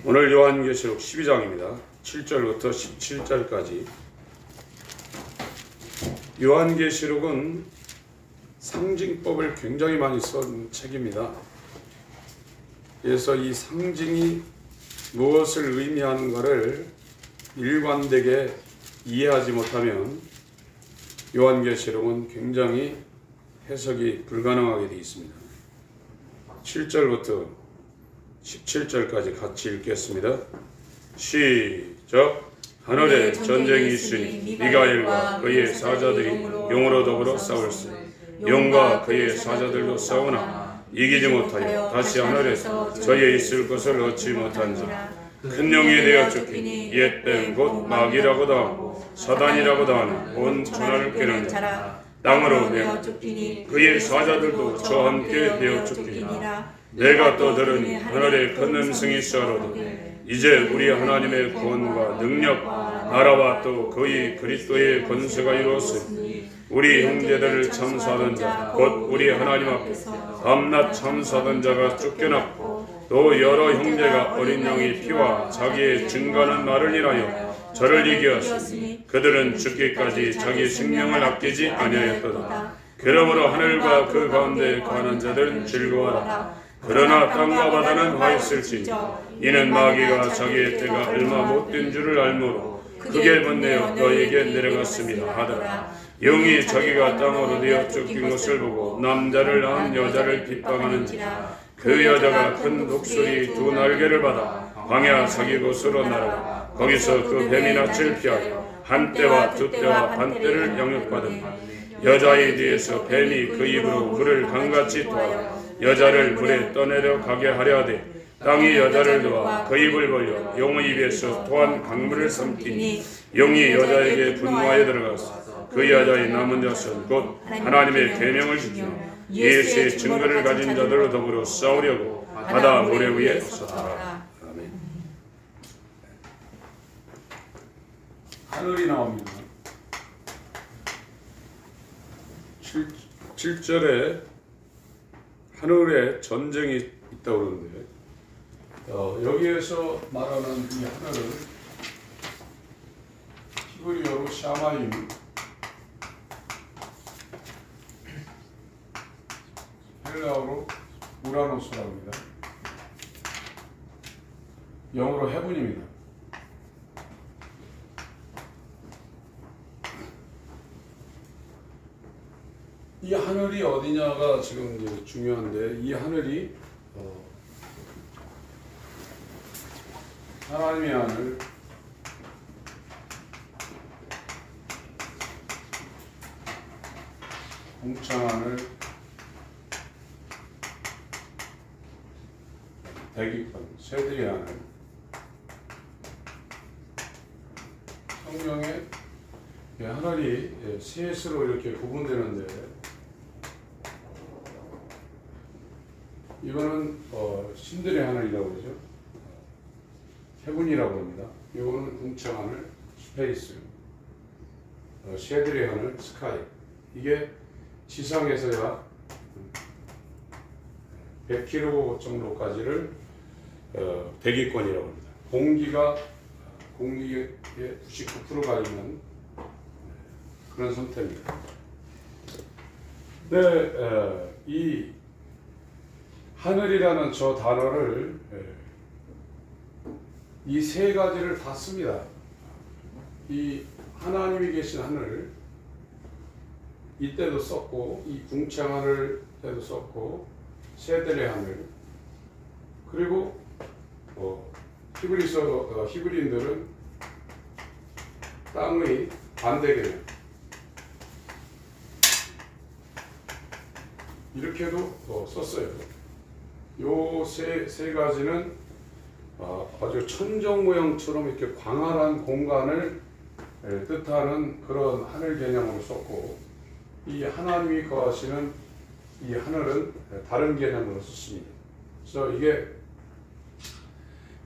오늘 요한계시록 12장입니다. 7절부터 17절까지. 요한계시록은 상징법을 굉장히 많이 쓴 책입니다. 그래서 이 상징이 무엇을 의미하는가를 일관되게 이해하지 못하면 요한계시록은 굉장히 해석이 불가능하게 되어 있습니다. 7절부터 17절까지 같이 읽겠습니다. 시작. 하늘에 전쟁이 있으니 미가엘과 그의 사자들이 용으로 더불어 싸울세. 용과 그의 사자들도 싸우나 이기지 못하여 다시 하늘에서 저에 있을 것을 얻지 못한지라. 큰 용이 되어 쫓기니 옛뱀 곧 마귀라고도 하고 사단이라고도 하는 온 천하를 꾀는 자 땅으로 내어 쫓기니 그의 사자들도 저와 함께 내어 쫓기니라. 내가 또 들으니 하늘에 큰 음성이 쏘아오르되 이제 우리 하나님의 구원과 능력 나라와 또 그의 그리스도의 권세가 이루었으니 우리 형제들을 참수하던 자 곧 우리 하나님 앞에서 밤낮 참수하던 자가 쫓겨났고 또 여러 형제가 어린 양의 피와 자기의 증거하는 말을 인하여 저를 이기었으니 그들은 죽기까지 자기 생명을 아끼지 아니하였도다. 그러므로 하늘과 그 가운데 거하는 자들은 즐거워하라. 그러나 땅과 바다는 화했을지니 이는 마귀가 자기의 때가 얼마 못된 줄을 알므로 크게 번뇌어 너에게 내려갔습니다 하더라. 용이 자기가 땅으로 내어 쫓긴 것을 보고 남자를 낳은 여자를 빗방하는지라. 그 여자가 큰 독수리 두 날개를 받아 광야 자기 곳으로 날아가 거기서 그 뱀이 낯을 피하여 한 떼와 두 떼와 반 떼를 영역받으니 여자의 뒤에서 뱀이 그 입으로 물을 강같이 토하여 여자를 물에 떠내려 가게 하려 하되 땅이 여자를 도와 그 입을 벌려 용의 입에서 토한 강물을 삼키니 용이 여자에게 분노하여 들어가서 그 여자의 남은 자손 곧 하나님의 계명을 지키며 예수의 증거를 가진 자들로 더불어 싸우려고 바다 모래 위에 섰더라. 아멘. 하늘이 나옵니다. 7절에 하늘에 전쟁이 있다고 그러는데 여기에서 말하는 이 하늘은 히브리어로 샤마임, 헬라어로 우라노스라고 합니다. 영어로 헤븐입니다. 이 하늘이 어디냐가 지금 이제 중요한데 이 하늘이 하나님의 하늘, 공창하늘, 대기권, 새들의 하늘. 성경에 하늘이 셋으로 이렇게 구분되는데 이거는 신들의 하늘이라고 그러죠. 해군이라고 합니다. 이거는 궁창하늘, 스페이스, 새들의 하늘, 스카이. 이게 지상에서야 100km 정도까지를 대기권이라고 합니다. 공기의 99%가 있는 그런 상태입니다. 네, 이 하늘이라는 저 단어를 이 세 가지를 다 씁니다. 이 하나님이 계신 하늘 이때도 썼고 이 궁창하늘 때도 썼고 새들의 하늘 그리고 히브리인들은 땅의 반대 개념 이렇게도 썼어요. 요 세 가지는 아주 천정 모형처럼 이렇게 광활한 공간을 뜻하는 그런 하늘 개념으로 썼고 이 하나님이 거하시는 이 하늘은 다른 개념으로 썼습니다. 그래서 이게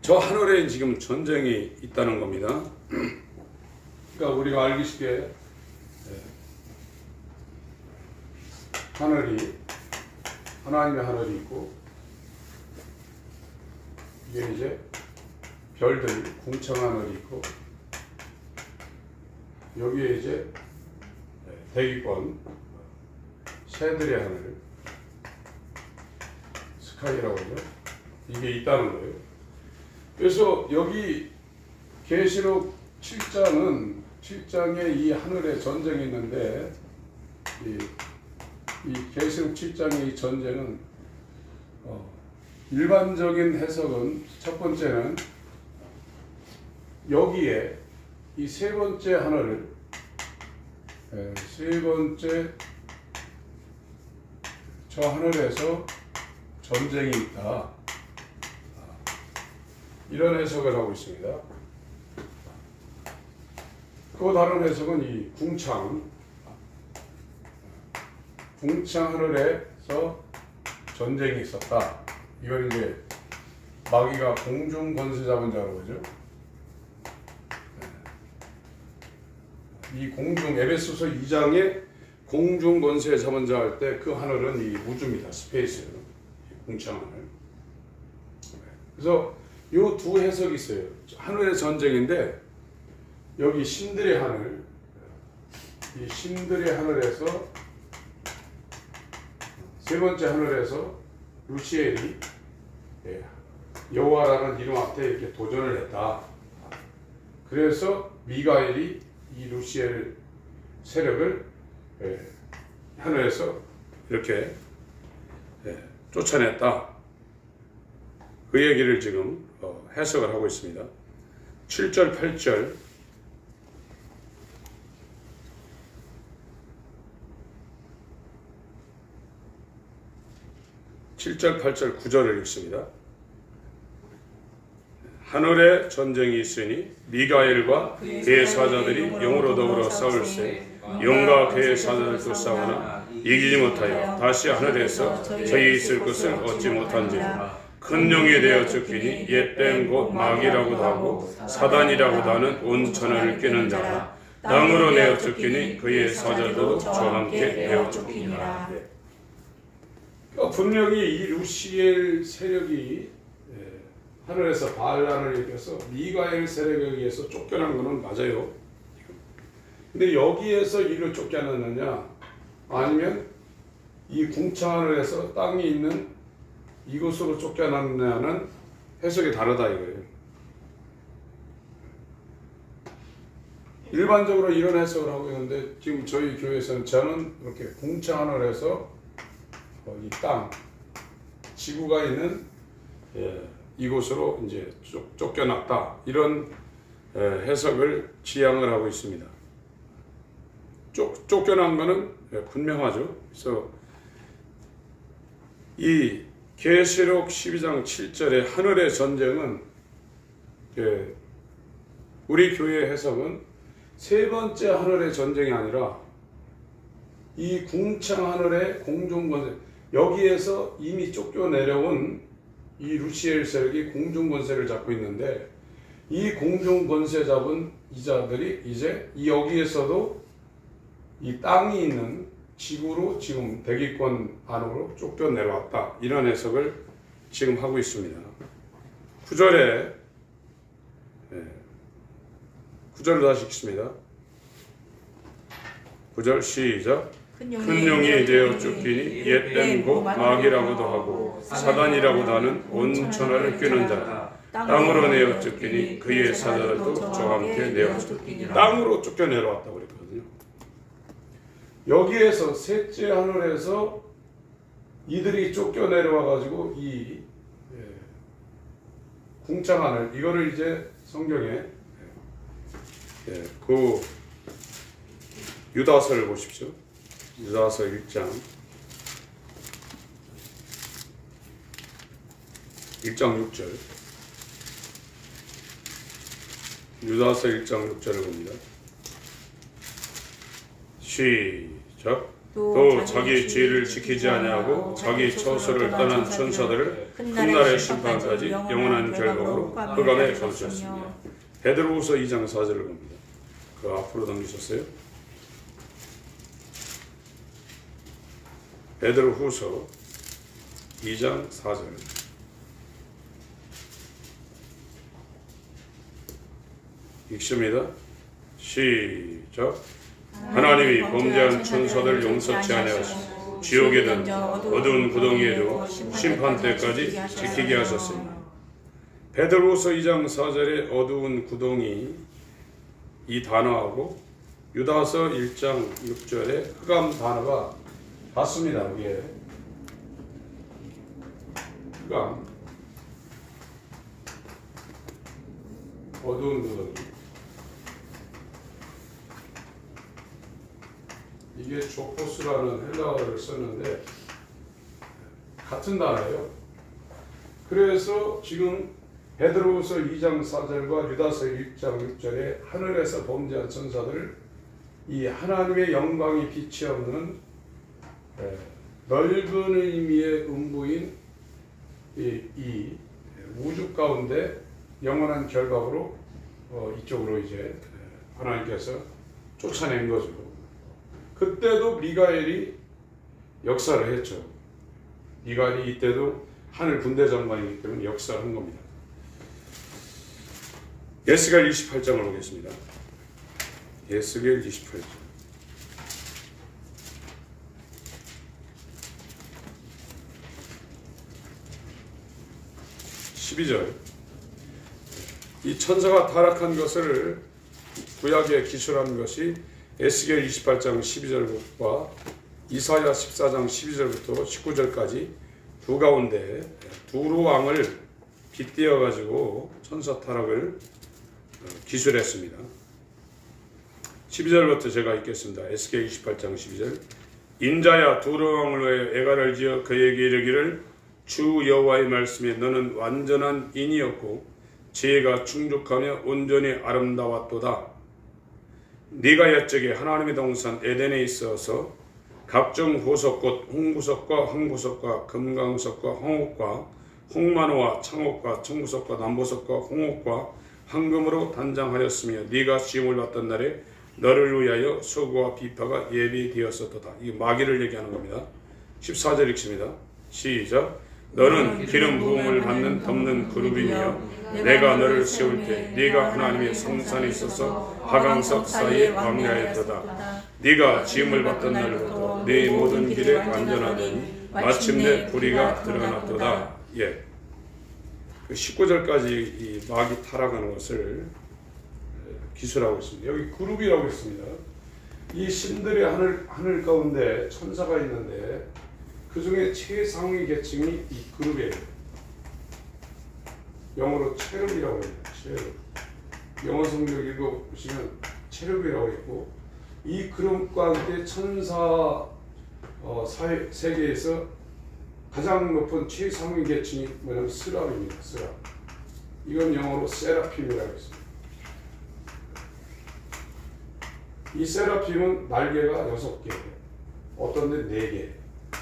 저 하늘에 지금 전쟁이 있다는 겁니다. 그러니까 우리가 알기 쉽게 하늘이 하나님의 하늘이 있고 이게 이제 별들이 궁창 하늘이 있고 여기에 이제 대기권 새들의 하늘 스카이라고 하죠. 이게 있다는 거예요. 그래서 여기 계시록 7장에 이 하늘에 전쟁이 있는데 이 계시록 7장의 이 전쟁은 일반적인 해석은 첫 번째는 여기에 이 세 번째 하늘을 세 번째 저 하늘에서 전쟁이 있다. 이런 해석을 하고 있습니다. 또 다른 해석은 이 궁창 하늘에서 전쟁이 있었다. 이걸 이제 마귀가 공중 권세 잡은 자라고 하죠. 이 공중 에베소서 2장에 공중 권세 잡은 자 할 때 그 하늘은 이 우주입니다. 스페이스 궁창 하늘. 그래서 요 두 해석이 있어요. 하늘의 전쟁인데 여기 신들의 하늘, 이 신들의 하늘에서 세 번째 하늘에서 루시엘이 여호와라는 이름 앞에 이렇게 도전을 했다. 그래서 미가엘이 이 루시엘 세력을 하늘에서 이렇게 쫓아냈다. 그 얘기를 지금 해석을 하고 있습니다. 7절, 8절 7절, 8절, 9절을 읽습니다. 하늘에 전쟁이 있으니 미가엘과 그의 사자들이 용으로 더불어 싸울세 용과 그의 사자들도 싸우나 이기지 못하여 다시 하늘에서 저희 있을 것을 얻지 못한지라. 큰 용이 되어 쫓기니 옛뱀 곧 마귀라고도 하고 사단이라고도 하는 온 천하를 꿰는 자라. 땅으로 내어 쫓기니 그의 사자들도 저와 함께 내어 쫓기니라. 분명히 이 루시엘 세력이 하늘에서 반란을 일으켜서 미가엘 세력에 의해서 쫓겨난 것은 맞아요. 근데 여기에서 이를 쫓겨났느냐 아니면 이 궁창 하늘에서 땅이 있는 이곳으로 쫓겨났느냐는 해석이 다르다 이거예요. 일반적으로 이런 해석을 하고 있는데 지금 저희 교회에서는 저는 이렇게 궁창 하늘에서 이 땅, 지구가 있는 이곳으로 이제 쫓겨났다. 이런 해석을 지향을 하고 있습니다. 쫓겨난 것은 분명하죠. 그래서 이 계시록 12장 7절의 하늘의 전쟁은 우리 교회의 해석은 세 번째 하늘의 전쟁이 아니라 이 궁창 하늘의 공중권세, 여기에서 이미 쫓겨내려온 이 루시엘 세력이 공중권세를 잡고 있는데 이 공중권세 잡은 이자들이 이제 여기에서도 이 땅이 있는 지구로 지금 대기권 안으로 쫓겨내려왔다. 이런 해석을 지금 하고 있습니다. 9절에 9절을 다시 읽습니다. 9절 시작. 큰 용이 되어 쫓기니 옛뱀 곧 마귀라고도 하고 사단이라고도 하는 온 천하를 꿰는 자라. 땅으로 내어 쫓기니 그의 사자들도 저와 함께 내어 쫓기니라. 땅으로 쫓겨내려왔다고 그랬거든요. 여기에서 셋째 하늘에서 이들이 쫓겨내려와 가지고 이 궁창 하늘, 이거를 이제 성경에 그 유다서를 보십시오. 유다서 1장 6절 유다서 1장 6절을 봅니다. 시작. 또 자기 죄를 지키지 아니하고 자기 처소를 떠난 천사들을 큰 날의 심판까지 영원한 결박으로 흑암에 거두셨습니다. 베드로후서 2장 4절을 봅니다. 그 앞으로 넘기셨어요? 베드로후서 2장 4절 읽습니다. 시작. 하나님이 범죄한 천사들 용서치 아니하시고 지옥에 던져 어두운 구덩이에 두어 심판 때까지 지키게 하셨으니. 베드로후서 2장 4절에 어두운 구덩이 이 단어하고 유다서 1장 6절에 흑암 단어가 같습니다. 이게 흑암, 어두운 구덩이. 이게 조포스라는 헬라어를 썼는데 같은 단어예요. 그래서 지금 베드로후서 2장 4절과 유다서 1장 6절에 하늘에서 범죄한 천사들, 이 하나님의 영광이 빛이 없는 넓은 의미의 음부인 이 우주 가운데 영원한 결박으로 이쪽으로 이제 하나님께서 쫓아낸 거죠. 그때도 미가엘이 역사를 했죠. 미가엘이 이때도 하늘 군대 장관이기 때문에 역사를 한 겁니다. 에스겔 28장을 보겠습니다. 에스겔 28장. 12절. 이 천사가 타락한 것을 구약에 기술한 것이 에스겔 28장 12절과 이사야 14장 12절부터 19절까지 두 가운데 두루 왕을 빗대어 가지고 천사 타락을 기술했습니다. 12절부터 제가 읽겠습니다. 에스겔 28장 12절. 인자야, 두루 왕을 위하여 애가를 지어 그에게 이르기를 주 여호와의 말씀에 너는 완전한 인이었고 지혜가 충족하며 온전히 아름다웠도다. 네가 옛적에 하나님의 동산 에덴에 있어서 각종 보석꽃 홍구석과 황구석과 금강석과 황옥과 홍만호와 창옥과 청구석과 남보석과 홍옥과 황금으로 단장하였으며 네가 시험을 받던 날에 너를 위하여 소고와 비파가 예비되었었도다. 이 마귀를 얘기하는 겁니다. 14절 읽습니다. 시작. 너는 기름 부음을 받는 덮는 그룹이며 내가 너를 세울 때 네가 하나님의 성산에 있어서 하강석 사이에 왕래하였도다. 네가 지음을 받던 날부터 네 모든 길에 안전하더니 마침내 불의가 드러났도다. 예. 19절까지 이 마귀 타락하는 것을 기술하고 있습니다. 여기 그룹이라고 있습니다. 이 신들의 하늘 가운데 천사가 있는데 그 중에 최상위 계층이 이 그룹이에요. 영어로 체룹이라고 해요. 체룹. 영어 성경 읽어보시면 체룹이라고 있고, 이 그룹과 함께 천사 세계에서 가장 높은 최상위 계층이 뭐냐면 스랍입니다. 스랍. 이건 영어로 세라핌이라고 있습니다. 이 세라핌은 날개가 6개, 어떤 데 4개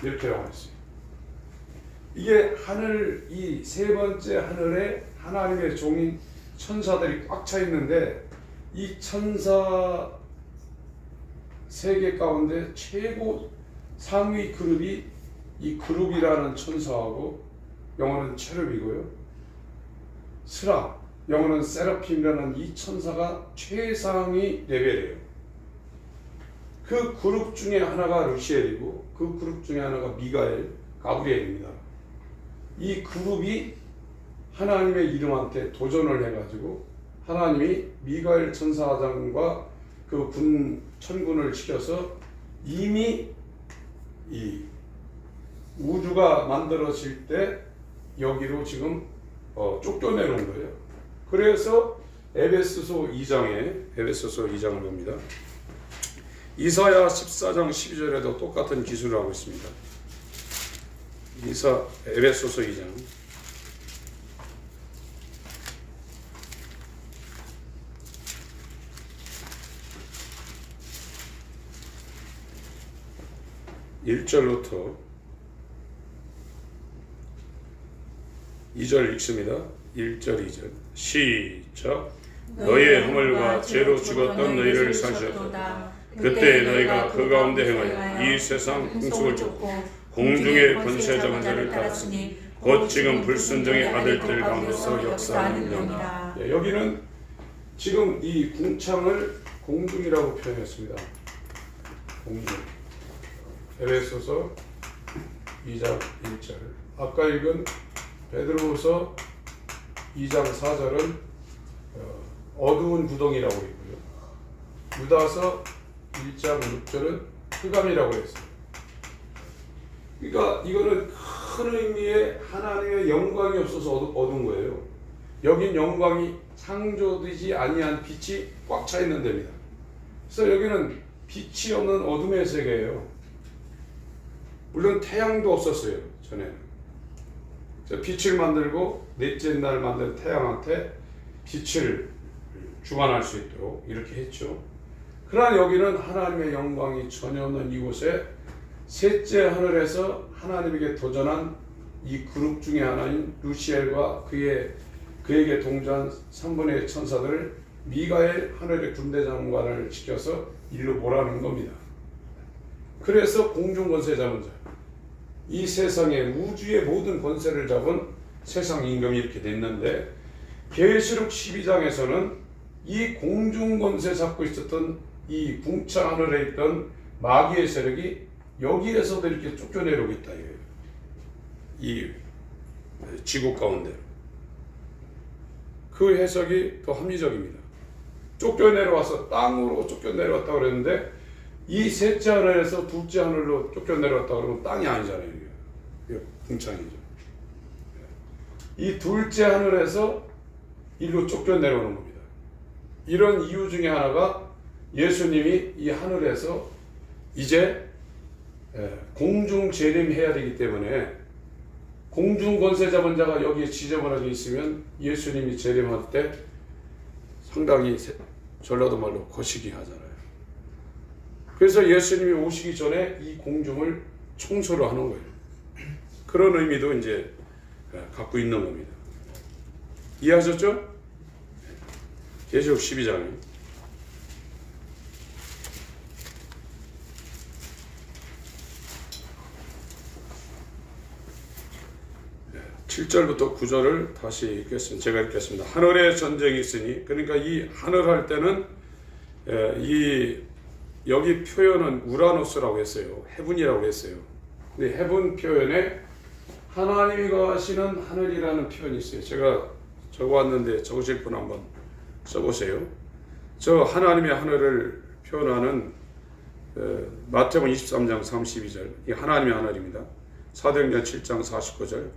이렇게 나와 있어요. 이게 하늘, 이 세 번째 하늘에 하나님의 종인 천사들이 꽉 차 있는데, 이 천사 세계 가운데 최고 상위 그룹이 이 그룹이라는 천사하고, 영어는 체룹이고요, 스라, 영어는 세라핌이라는 이 천사가 최상위 레벨이에요. 그 그룹 중에 하나가 루시엘이고 그 그룹 중에 하나가 미가엘, 가브리엘입니다. 이 그룹이 하나님의 이름한테 도전을 해가지고 하나님이 미가엘 천사장과 그 천군을 시켜서 이미 이 우주가 만들어질 때 여기로 지금 쫓겨내는 거예요. 그래서 에베소서 2장을 봅니다. 이사야 14장 12절에도 똑같은 기술을 하고 있습니다. 에베소서 2장. (1절부터) 2절 읽습니다. 1절 2절 시작. 너희의 허물과 죄로 죽었던 너희를 사셨도다. 그때 너희가 그 가운데 행하여 이 세상 풍속을 쫓고 공중의 권세 잡은 자를 따랐으니 곧 지금 불순종의 아들들 가운데서 역사하는 영이다. 여기는 지금 이 궁창을 공중이라고 표현했습니다. 공중. 에베소서 2장 1절. 아까 읽은 베드로후서 2장 4절은 어두운 구덩이라고 있고요. 유다서 1장 6절은 흑암이라고 했어요. 그러니까 이거는 큰 의미의 하나님의 영광이 없어서 어두운 거예요. 여긴 영광이 창조되지 아니한 빛이 꽉 차 있는 데입니다. 그래서 여기는 빛이 없는 어둠의 세계예요. 물론 태양도 없었어요. 전에는. 빛을 만들고 넷째 날 만든 태양한테 빛을 주관할 수 있도록 이렇게 했죠. 그러나 여기는 하나님의 영광이 전혀 없는 이곳에 셋째 하늘에서 하나님에게 도전한 이 그룹 중에 하나인 루시엘과 그에게 동조한 3분의 천사들을 미가엘 하늘의 군대 장관을 시켜서 일로 몰아넣은 겁니다. 그래서 공중 권세 잡은 자, 이 세상의 우주의 모든 권세를 잡은 세상 임금이 이렇게 됐는데, 계시록 12장에서는 이 공중 권세 잡고 있었던 이 궁창 하늘에 있던 마귀의 세력이 여기에서도 이렇게 쫓겨내려고 있다. 이 지구 가운데. 그 해석이 더 합리적입니다. 쫓겨내려와서 땅으로 쫓겨내려왔다 그랬는데, 이 셋째 하늘에서 둘째 하늘로 쫓겨내려왔다 그러면 땅이 아니잖아요. 이게 궁창이죠. 이 둘째 하늘에서 일로 쫓겨내려오는 겁니다. 이런 이유 중에 하나가 예수님이 이 하늘에서 이제 공중 재림해야 되기 때문에, 공중 권세 잡은 자가 여기에 지저분하게 있으면 예수님이 재림할 때 상당히 전라도 말로 거시기 하잖아요. 그래서 예수님이 오시기 전에 이 공중을 청소를 하는 거예요. 그런 의미도 이제 갖고 있는 겁니다. 이해하셨죠? 계시록 12장에 7절부터 9절을 다시 읽겠습니다. 제가 읽겠습니다. 하늘에 전쟁이 있으니, 그러니까 이 하늘 할 때는 여기 표현은 우라노스라고 했어요. 해분이라고 했어요. 근데 해분 표현에 하나님이 거하시는 하늘이라는 표현이 있어요. 제가 적어왔는데 적으실 분 한번 써보세요. 저 하나님의 하늘을 표현하는 마태복음 23장 32절, 이 하나님의 하늘입니다. 사도행전 7장 49절,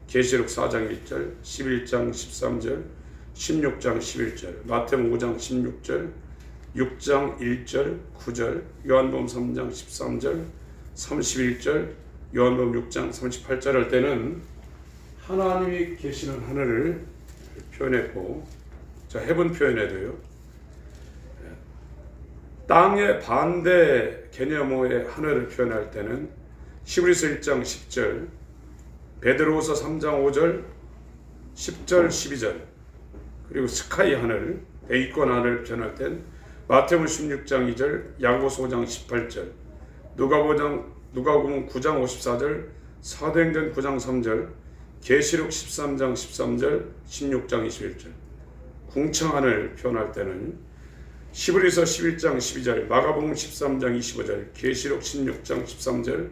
계시록 4장 1절, 11장 13절, 16장 11절, 마태복음 5장 16절, 6장 1절, 9절, 요한복음 3장 13절, 31절, 요한복음 6장 38절 할 때는 하나님이 계시는 하늘을 표현했고, 자, 해분 표현에도요, 땅의 반대 개념의 하늘을 표현할 때는 히브리서 1장 10절, 베드로후서 3장 5절, 10절, 12절, 그리고 스카이 하늘, 대기권 하늘을 표현할 땐 마태복음 16장 2절, 야고보서 5장 18절, 누가복음 9장 54절, 사도행전 9장 3절, 계시록 13장 13절, 16장 21절. 궁창 하늘 표현할 때는 히브리서 11장 12절, 마가복음 13장 25절, 계시록 16장 13절,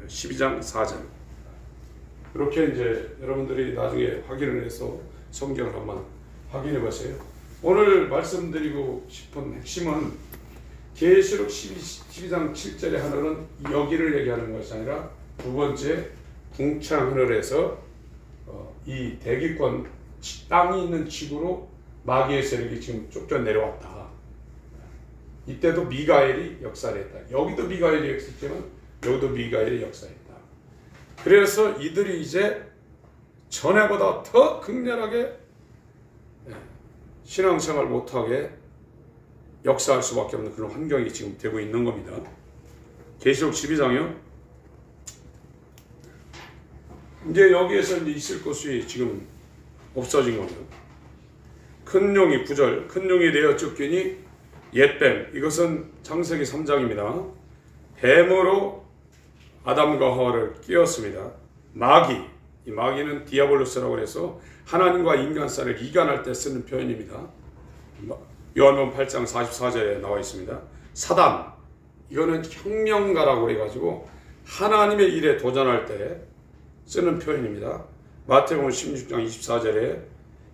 12장 4절. 이렇게 이제 여러분들이 나중에 확인을 해서 성경을 한번 확인해 보세요. 오늘 말씀드리고 싶은 핵심은 계시록 12장 7절의 하늘은 여기를 얘기하는 것이 아니라 두 번째 궁창 하늘에서 이 대기권 땅이 있는 지구로 마귀의 세력이 지금 쫓겨내려왔다. 이때도 미가엘이 역사를 했다. 여기도 미가엘이 역사했지만 여기도 미가엘이 역사했다. 그래서 이들이 이제 전에보다 더 극렬하게 신앙생활 못하게 역사할 수밖에 없는 그런 환경이 지금 되고 있는 겁니다. 계시록 12장이요. 이제 여기에서 이제 있을 것이 지금 없어진 거죠. 큰 용이 9절, 큰 용이 내어 쫓기니 옛뱀, 이것은 창세기 3장입니다. 뱀으로 아담과 하와를 끼웠습니다. 마귀, 이 마귀는 디아볼로스라고 해서 하나님과 인간 사이를 이간할 때 쓰는 표현입니다. 요한복음 8장 44절에 나와 있습니다. 사단, 이거는 혁명가라고 해가지고 하나님의 일에 도전할 때 쓰는 표현입니다. 마태복음 16장 24절에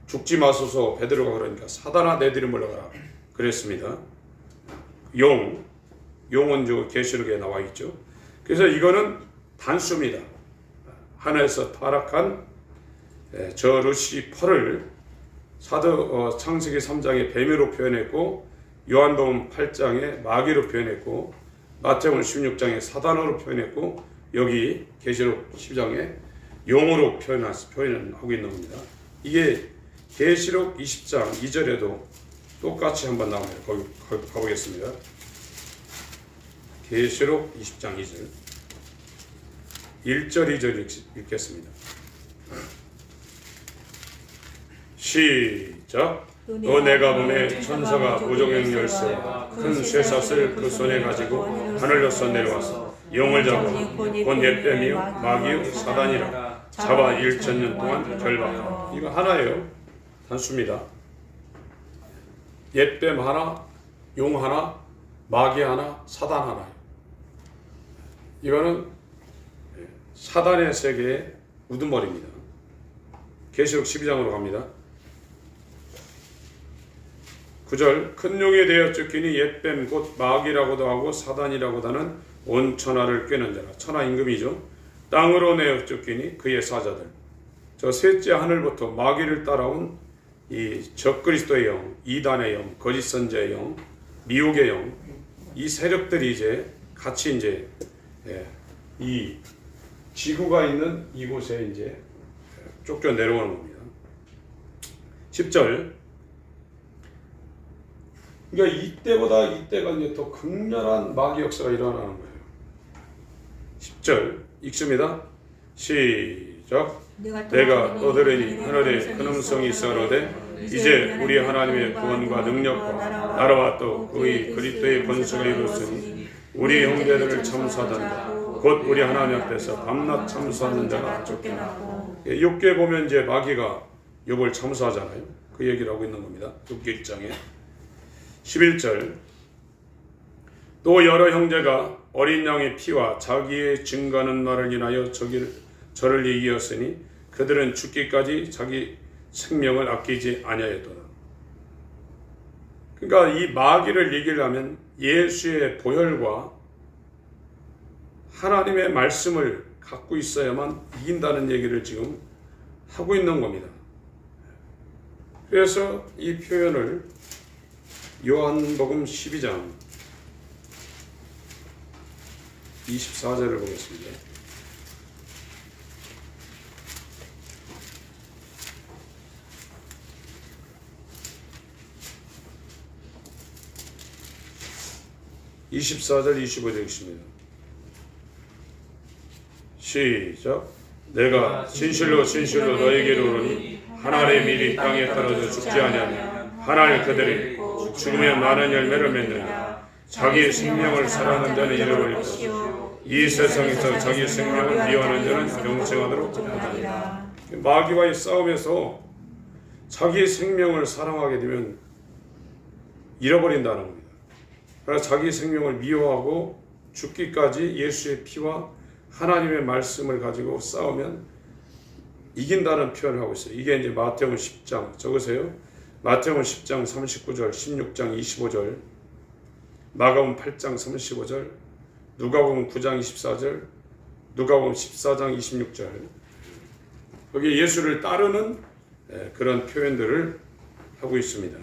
죽지 마소서 베드로가 그러니까 사단아 내 뒤로 물러가라 그랬습니다. 용은 저 계시록에 나와 있죠. 그래서 이거는 단수입니다. 하늘에서 타락한 저 루시퍼를 창세기 3장에 뱀으로 표현했고, 요한복음 8장에 마귀로 표현했고, 마태복음 16장에 사단으로 표현했고, 여기 계시록 10장에 용으로 표현하고 있는 겁니다. 이게 계시록 20장 2절에도 똑같이 한번 나옵니다. 거기 가보겠습니다. 계시록 20장 2절 1절 2절 읽겠습니다. 시작. 또 내가 보매 천사가 무종의 열쇠와 큰 쇠사슬 그 손에 가지고 하늘로서 내려와서 영을 잡고 곧 옛뱀이요 마귀요 사단이라 잡아 1000년 동안 결박하라. 이거 하나예요. 단수입니다. 옛뱀 하나, 용 하나, 마귀 하나, 사단 하나예요. 이거는 사단의 세계의 우두머리입니다. 계시록 12장으로 갑니다. 9절 큰 용에 대하여 쫓기니 옛뱀 곧 마귀라고도 하고 사단이라고도 하는 온 천하를 꿰는 자라. 천하 임금이죠. 땅으로 내어 쫓기니 그의 사자들. 저 셋째 하늘부터 마귀를 따라온 이 적그리스도의 영, 이단의 영, 거짓 선지의 영, 미혹의 영, 이 세력들이 이제 같이 이제 이 지구가 있는 이곳에 이제 쫓겨 내려오는 겁니다. 10절. 그러니까 이때가 이제 더 극렬한 마귀 역사가 일어나는 거예요. 10절 읽습니다. 시작. 내가 떠들으니 하늘에 큰 음성이 있어로되 이제 우리 하나님의 구원과 능력과 나라와 또 그의 그리스도의 권세가 이루었으니 우리 형제들을 참수하던 자 곧 우리 하나님 앞에서 밤낮 참수하는 자가 쫓겨나고. 욥기에 보면 이제 마귀가 욥을 참수하잖아요. 그 얘기를 하고 있는 겁니다. 욥기 1장에 11절. 또 여러 형제가 어린 양의 피와 자기의 증거하는 말을 인하여 저를 이기었으니 그들은 죽기까지 자기 생명을 아끼지 아니하였도다. 그러니까 이 마귀를 이기려면 예수의 보혈과 하나님의 말씀을 갖고 있어야만 이긴다는 얘기를 지금 하고 있는 겁니다. 그래서 이 표현을 요한복음 12장 24절을 보겠습니다. (24절) (25절) 읽습니다. 시작. 내가 진실로 진실로 너에게 이르노니 하나의 밀이 땅에 떨어져 죽지 아니하며 하나의 그들이 죽으면 많은 열매를 맺느냐. 자기 생명을 사랑하는 자는 잃어버릴 것이요 이 세상에서 자기 생명을 미워하는 자는 영생하도록 하리라. 마귀와의 싸움에서 자기 생명을 사랑하게 되면 잃어버린다는 겁니다. 그래서 자기 생명을 미워하고 죽기까지 예수의 피와 하나님의 말씀을 가지고 싸우면 이긴다는 표현을 하고 있어요. 이게 이제 마태복음 10장 적으세요. 마태복음 10장 39절, 16장 25절, 마가복음 8장 35절, 누가복음 9장 24절, 누가복음 14장 26절. 여기 예수를 따르는 그런 표현들을 하고 있습니다.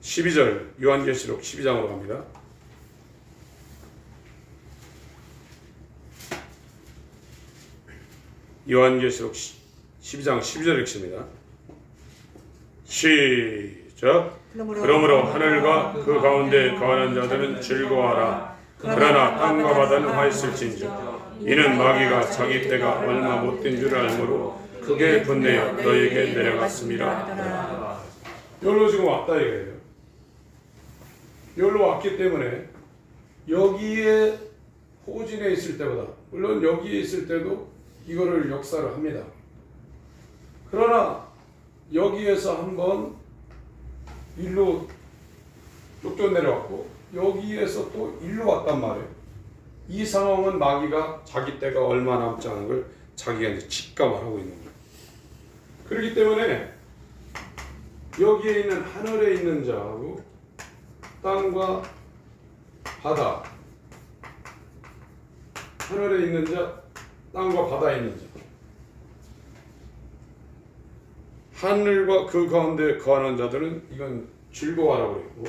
12절 요한계시록 12장으로 갑니다. 요한계시록 12장 12절 읽습니다. 시작. 그러므로 하늘과 그 가운데 거하는 자들은 즐거워하라. 그러나 땅과 바다는 화있을진저 이는 마귀가 자기 때가 얼마 못된 줄 알므로 크게 분내어 너에게 내려갔음이라. 여기로 지금 왔다 이거예요. 여기로 왔기 때문에 여기에 호진에 있을 때보다, 물론 여기에 있을 때도 이거를 역사를 합니다. 그러나 여기에서 한번 일로 쭉쭉 내려왔고 여기에서 또 일로 왔단 말이에요. 이 상황은 마귀가 자기 때가 얼마 남지 않은 걸 자기가 이제 직감을 하고 있는 거예요. 그렇기 때문에 여기에 있는 하늘에 있는 자하고 땅과 바다, 하늘에 있는 자, 땅과 바다에 있는 자, 하늘과 그 가운데 거하는 자들은 이건 즐거워하라고 그랬고,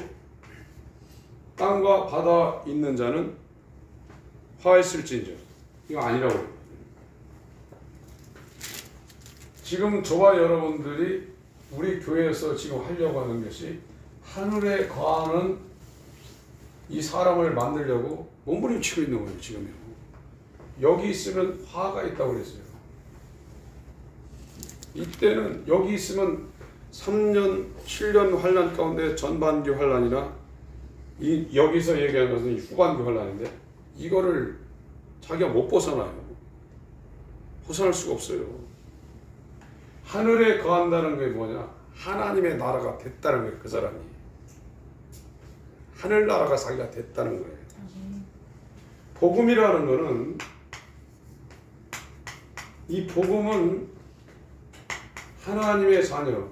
땅과 바다 있는 자는 화했을진저, 이거 아니라고 그래요. 지금 저와 여러분들이 우리 교회에서 지금 하려고 하는 것이 하늘에 거하는 이 사람을 만들려고 몸부림치고 있는 거예요. 지금요. 여기 있으면 화가 있다고 그랬어요. 이때는 여기 있으면 3년, 7년 환란 가운데 전반기 환란이나 여기서 얘기하는 것은 후반기 환란인데 이거를 자기가 못 벗어나요. 벗어날 수가 없어요. 하늘에 거한다는 게 뭐냐? 하나님의 나라가 됐다는 거예요. 그 사람이. 하늘나라가 자기가 됐다는 거예요. 복음이라는 거는, 이 복음은 하나님의 자녀,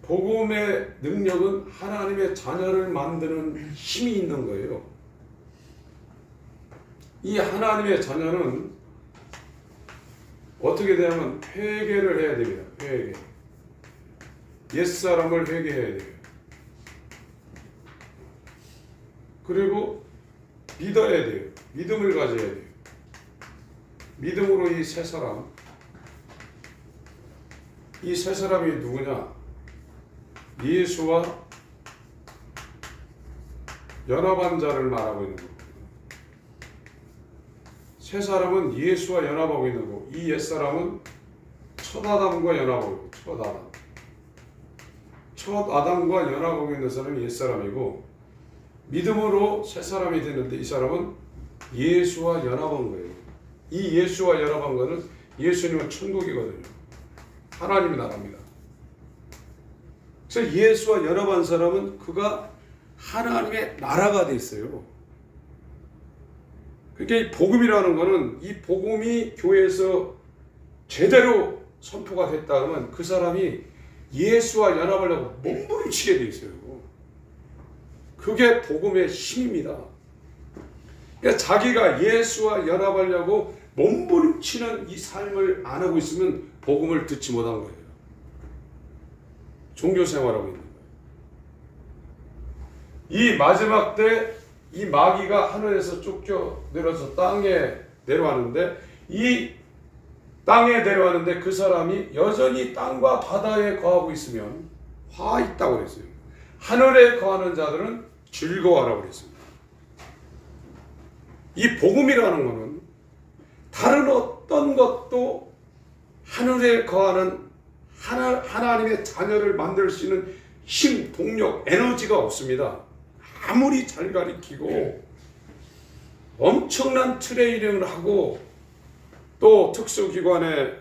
복음의 능력은 하나님의 자녀를 만드는 힘이 있는 거예요. 이 하나님의 자녀는 어떻게 되냐면 회개를 해야 됩니다. 회개. 옛사람을 회개해야 돼요. 그리고 믿어야 돼요. 믿음을 가져야 돼요. 믿음으로 이 세 사람, 이 세 사람이 누구냐? 예수와 연합한 자를 말하고 있는 거예요. 세 사람은 예수와 연합하고 있는 거고, 이 옛사람은 첫 아담과 연합하고 있고, 첫 아담. 첫 아담과 연합하고 있는 사람이 옛사람이고, 믿음으로 새 사람이 됐는데 이 사람은 예수와 연합한 거예요. 이 예수와 연합한 거는 예수님은 천국이거든요. 하나님의 나라입니다. 그래서 예수와 연합한 사람은 그가 하나님의 나라가 돼 있어요. 그러니까 이 복음이라는 거는, 이 복음이 교회에서 제대로 선포가 됐다 그러면 그 사람이 예수와 연합하려고 몸부림치게 돼 있어요. 그게 복음의 힘입니다. 그러니까 자기가 예수와 연합하려고 몸부림치는 이 삶을 안 하고 있으면 복음을 듣지 못한 거예요. 종교 생활하고 있는 거예요. 이 마지막 때 이 마귀가 하늘에서 쫓겨 내려서 땅에 내려왔는데, 이 땅에 내려왔는데 그 사람이 여전히 땅과 바다에 거하고 있으면 화 있다고 그랬어요. 하늘에 거하는 자들은 즐거워하라고 그랬습니다. 이 복음이라는 것은 다른 어떤 것도 하늘에 거하는 하나님의 자녀를 만들 수 있는 힘, 동력, 에너지가 없습니다. 아무리 잘 가르치고 엄청난 트레이닝을 하고 또 특수기관의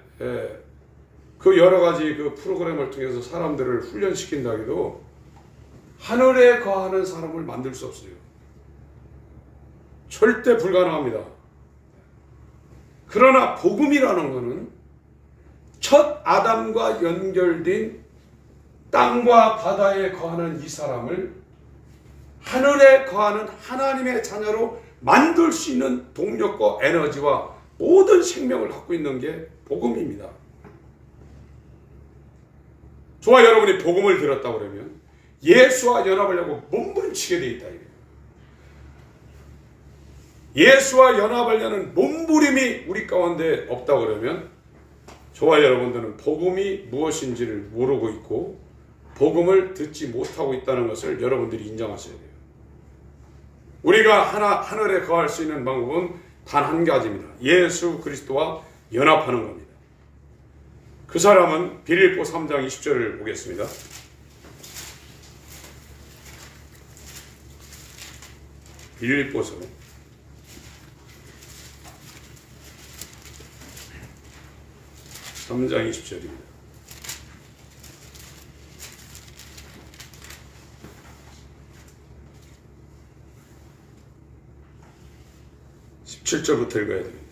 그 여러 가지 그 프로그램을 통해서 사람들을 훈련시킨다 해도 하늘에 거하는 사람을 만들 수 없어요. 절대 불가능합니다. 그러나 복음이라는 것은 첫 아담과 연결된 땅과 바다에 거하는 이 사람을 하늘에 거하는 하나님의 자녀로 만들 수 있는 동력과 에너지와 모든 생명을 갖고 있는 게 복음입니다. 저와 여러분이 복음을 들었다고 그러면 예수와 연합하려고 몸부림치게 돼 있다. 예수와 연합하려는 몸부림이 우리 가운데 없다고 그러면 저와 여러분들은 복음이 무엇인지를 모르고 있고 복음을 듣지 못하고 있다는 것을 여러분들이 인정하셔야 돼요. 우리가 하늘에 거할 수 있는 방법은 단 한 가지입니다. 예수 그리스도와 연합하는 겁니다. 그 사람은 빌립보 3장 20절을 보겠습니다. 빌립보서 3장 20절입니다. 17절부터 읽어야 됩니다.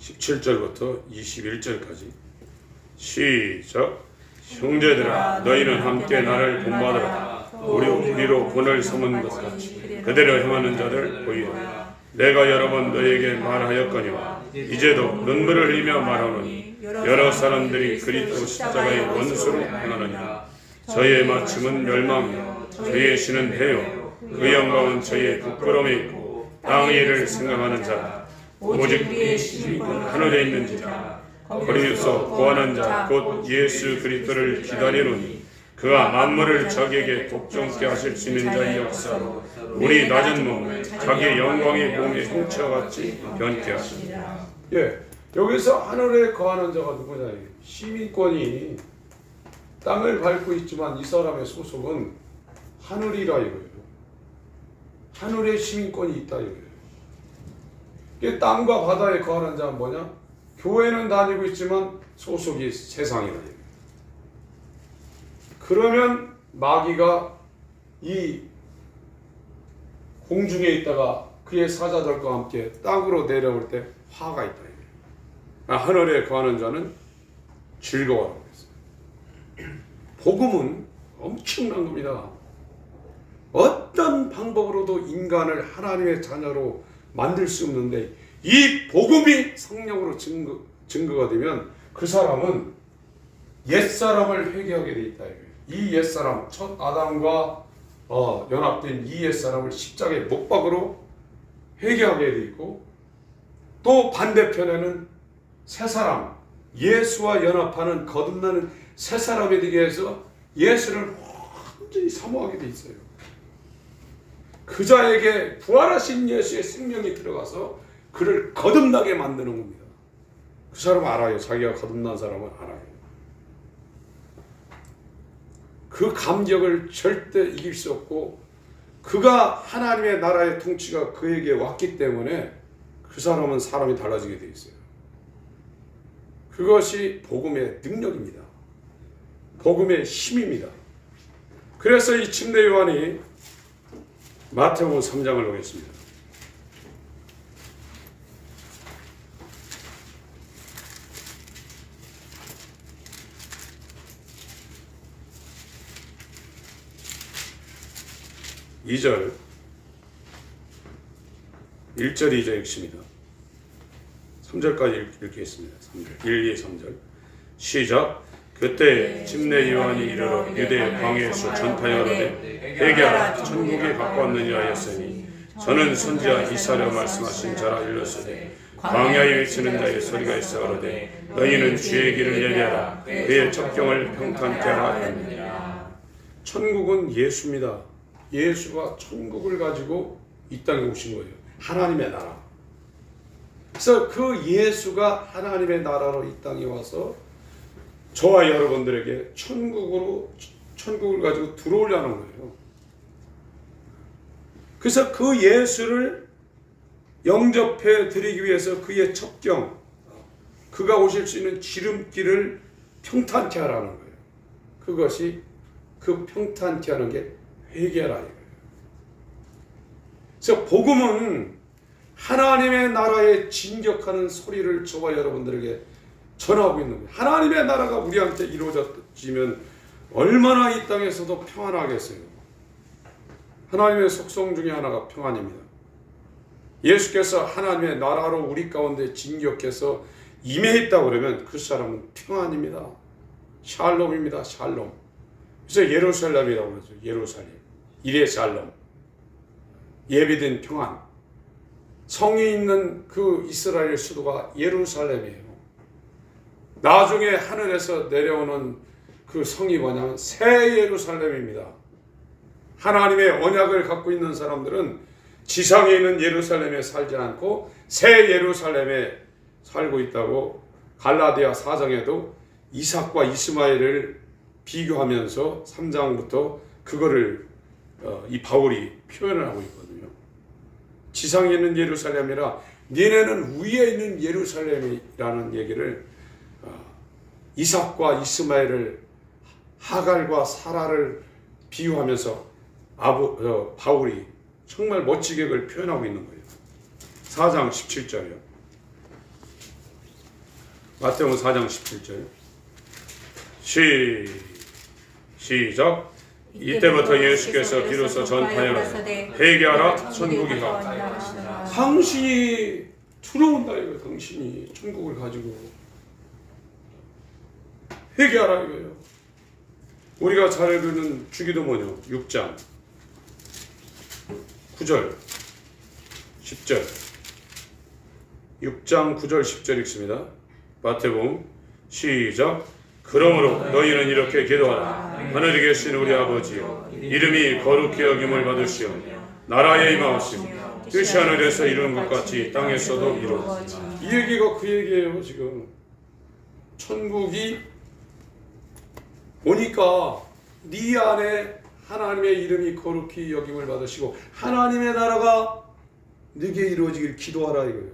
17절부터 21절까지 시작. 형제들아 너희는 함께 나를 본받으라. 우리로 본을 삼은 것 같이 그대로 행하는 자들 보이라. 내가 여러 번 너희에게 말하였거니와 이제도 눈물을 흘리며 말하노니 여러 사람들이 그리스도 십자가의 원수로 행하느니라. 저희의 마침은 멸망이요 저희의 신은 해요 그 영광은 저희의 부끄러움에 있고 땅의 일을 생각하는 자 오직 우리의 신은 하늘에 있는지라. 거리에서 구하는 자 곧 예수 그리스도를 기다리노니 그가 만물을 적에게 독점케 하실 수 있는 자의 역사로 우리 낮은 몸을 자기의 영광의 몸의 형체와 같이 변케 하시니라. 예, 여기서 하늘에 거하는 자가 누구냐? 시민권이 땅을 밟고 있지만 이 사람의 소속은 하늘이라 이거예요. 하늘에 시민권이 있다 이거예요. 이게 땅과 바다에 거하는 자는 뭐냐? 교회는 다니고 있지만 소속이 세상이라 이거예요. 그러면 마귀가 이 공중에 있다가 그의 사자들과 함께 땅으로 내려올 때 화가 있다 이거예요. 하늘에 거하는 자는 즐거워하고 있어요. 복음은 엄청난 겁니다. 어떤 방법으로도 인간을 하나님의 자녀로 만들 수 없는데 이 복음이 성령으로 증거가 되면 그 사람은 옛사람을 회개하게 돼 있다. 이 옛사람, 첫 아담과 연합된 이 옛사람을 십자가의 못박으로 회개하게 돼 있고 또 반대편에는 새사람, 예수와 연합하는 거듭나는 새사람이 되게 해서 예수를 완전히 사모하게 돼 있어요. 그 자에게 부활하신 예수의 생명이 들어가서 그를 거듭나게 만드는 겁니다. 그 사람은 알아요. 자기가 거듭난 사람은 알아요. 그 감격을 절대 이길 수 없고 그가 하나님의 나라의 통치가 그에게 왔기 때문에 그 사람은 사람이 달라지게 되어 있어요. 그것이 복음의 능력입니다. 복음의 힘입니다. 그래서 이 침례 요한이 마태복음 3장을 보겠습니다. (2절) 1절 2절 읽습니다. 3절까지 읽겠습니다. 3절 1, 2, 3절 시작. 그때 침례 요한이 이르러 유대 광야에서 전파하되 회개하라 천국이 가까웠느니라 하였으니 저는 선지자 이사야 말씀하신 자라 일렀으되 광야에 외치는 자의 소리가 있어 가로되 너희는 주의 길을 예비하라 그의 첩경을 평탄케 하라 하였느니라. 천국은 예수입니다. 예수가 천국을 가지고 이 땅에 오신 거예요. 하나님의 나라. 그래서 그 예수가 하나님의 나라로 이 땅에 와서 저와 여러분들에게 천국을 가지고 들어오려는 거예요. 그래서 그 예수를 영접해 드리기 위해서 그의 첩경, 그가 오실 수 있는 지름길을 평탄케 하라는 거예요. 그것이 그 평탄케 하는 게 회개하라 이거예요. 그래서 복음은 하나님의 나라에 진격하는 소리를 저와 여러분들에게 전하고 있는 거예요. 하나님의 나라가 우리한테 이루어지면 얼마나 이 땅에서도 평안하겠어요. 하나님의 속성 중에 하나가 평안입니다. 예수께서 하나님의 나라로 우리 가운데 진격해서 임해있다 그러면 그 사람은 평안입니다. 샬롬입니다. 샬롬. 그래서 예루살렘이라고 그러죠. 예루살렘. 이레 샬롬. 예비된 평안. 성이 있는 그 이스라엘 수도가 예루살렘이에요. 나중에 하늘에서 내려오는 그 성이 뭐냐면 새 예루살렘입니다. 하나님의 언약을 갖고 있는 사람들은 지상에 있는 예루살렘에 살지 않고 새 예루살렘에 살고 있다고 갈라디아 4장에도 이삭과 이스마엘을 비교하면서 3장부터 그거를 이 바울이 표현을 하고 있거든요. 지상에 있는 예루살렘이라 니네는 위에 있는 예루살렘이라는 얘기를 이삭과 이스마엘을 하갈과 사라를 비유하면서 바울이 정말 멋지게 그걸 표현하고 있는 거예요. 4장 17절이요. 마태복음 4장 17절. 시작. 이때부터 예수께서 비로소 전파하여라사대 회개하라 천국이 가까이라. 당신이 들어온다 이거예요. 당신이 천국을 가지고 회개하라 이거예요. 우리가 잘 읽는 주기도문이요. 6장 9절 10절 6장 9절 10절 읽습니다. 마태복음 시작. 그러므로 너희는 이렇게 기도하라. 하늘에 계신 우리 아버지여, 이름이 거룩히 여김을 받으시오. 나라에 임하옵시며 뜻이 하늘에서 이루는 것 같이 땅에서도 이루어지라. 이 얘기가 그 얘기예요. 지금 천국이 오니까 네 안에 하나님의 이름이 거룩히 여김을 받으시고 하나님의 나라가 네게 이루어지길 기도하라 이거예요.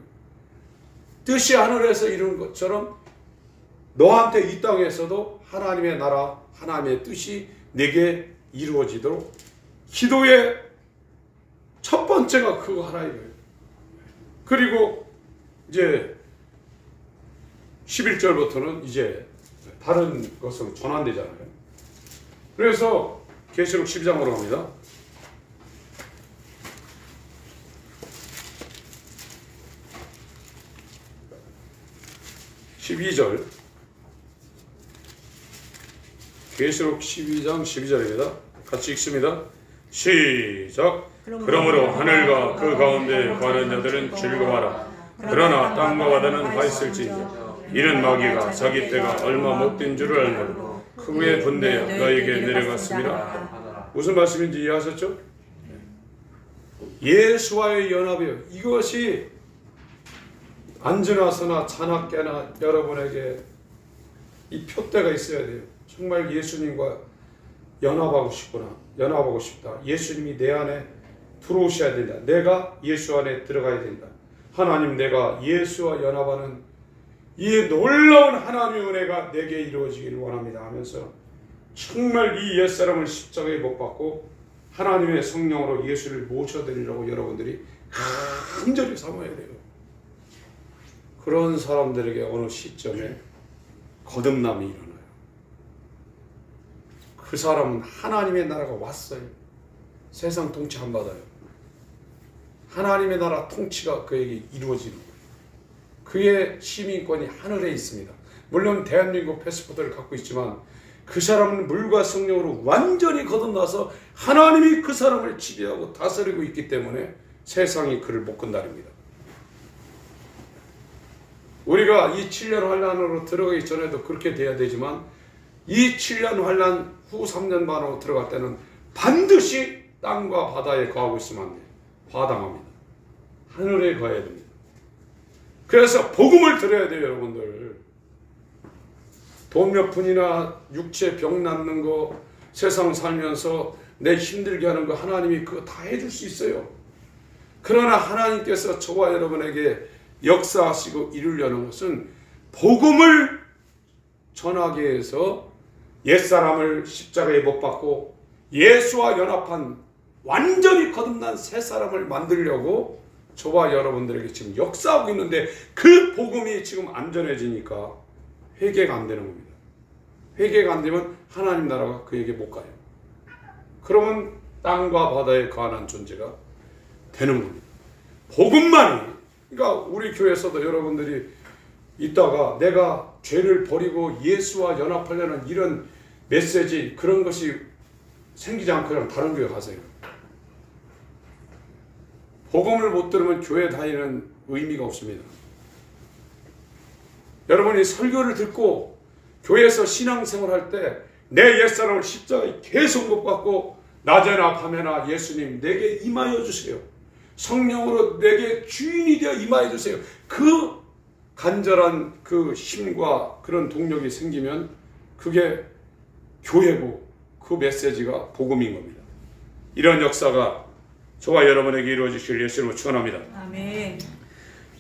뜻이 하늘에서 이루는 것처럼 너한테 이 땅에서도 하나님의 나라, 하나님의 뜻이 내게 이루어지도록 기도의 첫 번째가 그거 하라 이거예요. 그리고 이제 11절부터는 이제 다른 것으로 전환되잖아요. 그래서 계시록 12장으로 갑니다. 12절. 계시록 12장 12절입니다. 같이 읽습니다. 시작. 그러므로 하늘과 그 가운데 거하는 자들은 즐거워하라. 그러나 땅과 바다는 화 있을지니 이는 마귀가 자기 때가 얼마 못된 줄을 알므로 크게 분대하여 너에게 내려갔습니다. 무슨 말씀인지 이해하셨죠? 예수와의 연합이에요. 이것이 안전하서나 자나깨나 여러분에게 이 표대가 있어야 돼요. 정말 예수님과 연합하고 싶구나. 연합하고 싶다. 예수님이 내 안에 들어오셔야 된다. 내가 예수 안에 들어가야 된다. 하나님, 내가 예수와 연합하는 이 놀라운 하나님의 은혜가 내게 이루어지기를 원합니다 하면서 정말 이 옛사람을 십자가에 못 박고 하나님의 성령으로 예수를 모셔드리려고 여러분들이 간절히 삼아야 돼요. 그런 사람들에게 어느 시점에 거듭남이 일어나요. 그 사람은 하나님의 나라가 왔어요. 세상 통치 안 받아요. 하나님의 나라 통치가 그에게 이루어지는 거예요. 그의 시민권이 하늘에 있습니다. 물론 대한민국 패스포트를 갖고 있지만 그 사람은 물과 성령으로 완전히 거듭나서 하나님이 그 사람을 지배하고 다스리고 있기 때문에 세상이 그를 못 건드립니다. 우리가 이 7년 환란으로 들어가기 전에도 그렇게 돼야 되지만 이 7년 환란 후 3년 반으로 들어갈 때는 반드시 땅과 바다에 거하고 있으면 안 돼요. 과당합니다. 하늘에 거해야 됩니다. 그래서 복음을 들어야 돼요, 여러분들. 돈 몇 푼이나 육체 병 낫는 거, 세상 살면서 내 힘들게 하는 거 하나님이 그거 다 해줄 수 있어요. 그러나 하나님께서 저와 여러분에게 역사하시고 이루려는 것은 복음을 전하기 위해서 옛사람을 십자가에 못 박고 예수와 연합한 완전히 거듭난 새 사람을 만들려고 저와 여러분들에게 지금 역사하고 있는데 그 복음이 지금 안전해지니까 회개가 안 되는 겁니다. 회개가 안 되면 하나님 나라가 그에게 못 가요. 그러면 땅과 바다에 거하는 존재가 되는 겁니다. 복음만이, 그러니까 우리 교회에서도 여러분들이 있다가 내가 죄를 버리고 예수와 연합하려는 이런 메시지, 그런 것이 생기지 않고 그냥 다른 교회 가세요. 복음을 못 들으면 교회 다니는 의미가 없습니다. 여러분이 설교를 듣고 교회에서 신앙생활 할 때 내 옛사람을 십자가에 계속 못 박고 낮에나 밤에나 예수님 내게 임하여 주세요. 성령으로 내게 주인이 되어 임하여 주세요. 그 간절한 그 힘과 그런 동력이 생기면 그게 교회고 그 메시지가 복음인 겁니다. 이런 역사가 저와 여러분에게 이루어지길 예수님으로 축원합니다. 아멘.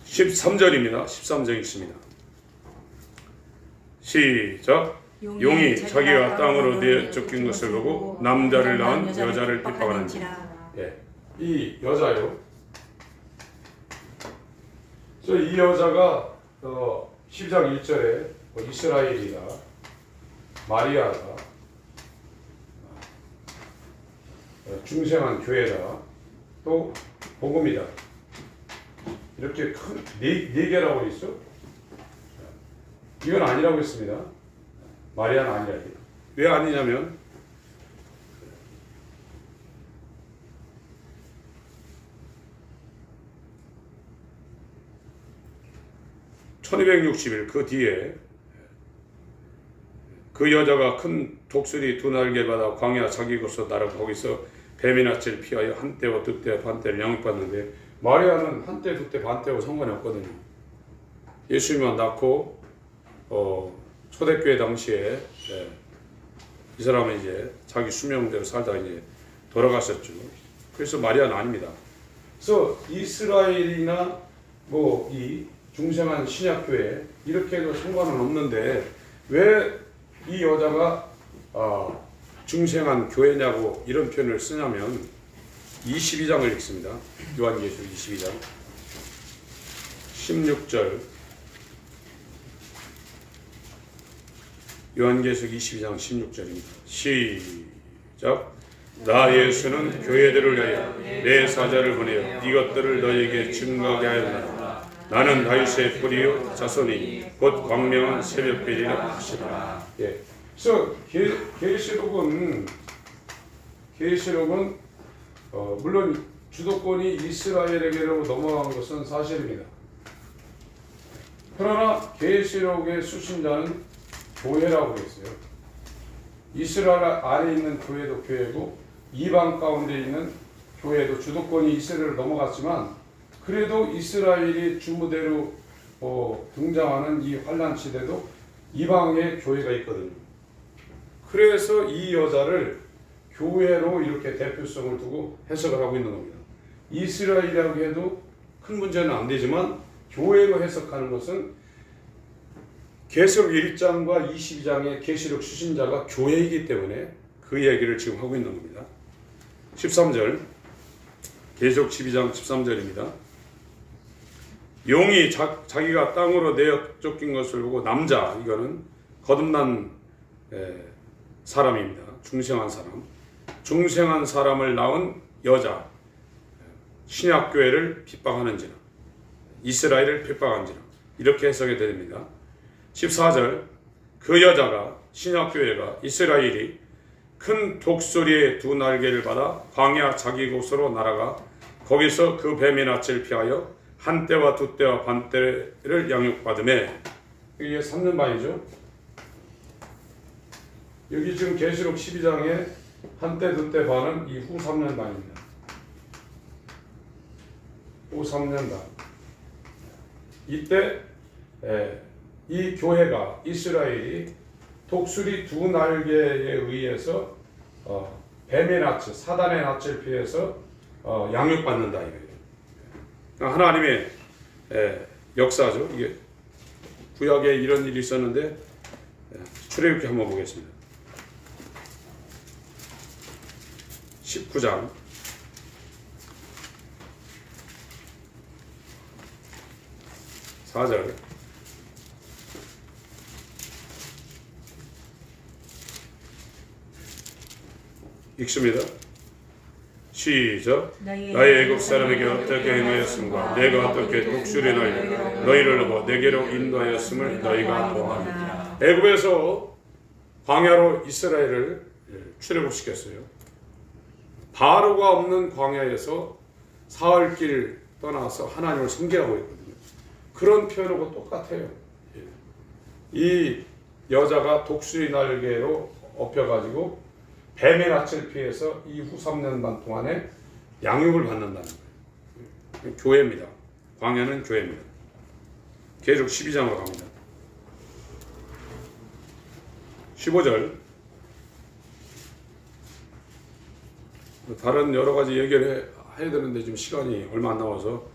13절입니다. 13절 있습니다. 시작. 용이 자기가 땅으로 내쫓긴 것을 보고 남자를 낳은 여자를 핍박하는지라. 예, 이 여자요. 이 여자가 12장 1절에 이스라엘이다, 마리아다, 중생한 교회다, 또 복음이다. 이렇게 큰 네 개라고 있어. 이건 아니라고 했습니다. 마리아는 아니라. 왜 아니냐면 1260일 그 뒤에 그 여자가 큰 독수리 두 날개 받아 광야 자기 곳으로 날아 거기서 뱀의 낯을 피하여 한때와 두때와 반때를 양육받는데, 마리아는 한때 두때 반때하고 상관이 없거든요. 예수님만 낳고 초대교회 당시에 이 사람은 이제 자기 수명대로 살다가 이제 돌아갔었죠. 그래서 마리아는 아닙니다. 그래서 이스라엘이나 뭐 이 중생한 신약교회 이렇게 해도 상관은 없는데 왜 이 여자가 중생한 교회냐고 이런 표현을 쓰냐면 22장을 읽습니다. 요한계시록 22장 16절. 요한계시록 22장 16절입니다. 시작. 나 예수는 교회들을 위하여 내 사자를 보내어 이것들을 너희에게 증거하게 하였노라. 나는 다윗의 뿌리요 자손이 곧 광명한 새벽별이라 하시라. 예. 그래서 계시록은 물론 주도권이 이스라엘에게로 넘어간 것은 사실입니다. 그러나 계시록의 수신자는 교회라고 했어요. 이스라엘 안에 있는 교회도 교회고 이방 가운데 있는 교회도 주도권이 이스라엘로 넘어갔지만, 그래도 이스라엘이 주무대로 등장하는 이 환란 시대도 이방의 교회가 있거든요. 그래서 이 여자를 교회로 이렇게 대표성을 두고 해석을 하고 있는 겁니다. 이스라엘이라고 해도 큰 문제는 안 되지만 교회로 해석하는 것은 계시록 1장과 22장의 계시록 수신자가 교회이기 때문에 그 얘기를 지금 하고 있는 겁니다. 13절, 계시록 12장 13절입니다. 용이 자기가 땅으로 내쫓긴 것을 보고 남자, 이거는 거듭난 사람입니다. 중생한 사람. 중생한 사람을 낳은 여자, 신약교회를 핍박하는지라, 이스라엘을 핍박하는지라, 이렇게 해석이 됩니다. 14절, 그 여자가, 신약교회가, 이스라엘이 큰 독수리의 두 날개를 받아 광야 자기 곳으로 날아가 거기서 그 뱀의 낯을 피하여 한때와 두때와 반때를 양육받으매. 이게 3년 반이죠. 여기 지금 계시록 12장에 한때 두때 반은 이 후 3년 반입니다. 후 3년 반. 이때 이 교회가, 이스라엘이 독수리 두 날개에 의해서 뱀의 낯을, 사단의 낯을 피해서 양육받는다 이거예요. 하나님의 역사죠. 이게 구약에 이런 일이 있었는데 출애굽기 한번 보겠습니다. 19장 4절. 읽습니다. 시작. 나의 애굽 사람에게 어떻게 행하였음과 내가 어떻게 독수리 너희를 넘어 내게로 인도하였음을 너희가 보아하느니라. 애굽에서 광야로 이스라엘을 출애굽시켰어요. 바로가 없는 광야에서 사흘길 떠나서 하나님을 섬기라고 했거든요. 그런 표현하고 똑같아요. 이 여자가 독수리 날개로 업혀가지고 뱀의 낯을 피해서 이 후 3년 반 동안에 양육을 받는다는 거예요. 교회입니다. 광야는 교회입니다. 계속 12장으로 갑니다. 15절. 다른 여러 가지 얘기를 해야 되는데 지금 시간이 얼마 안 남아서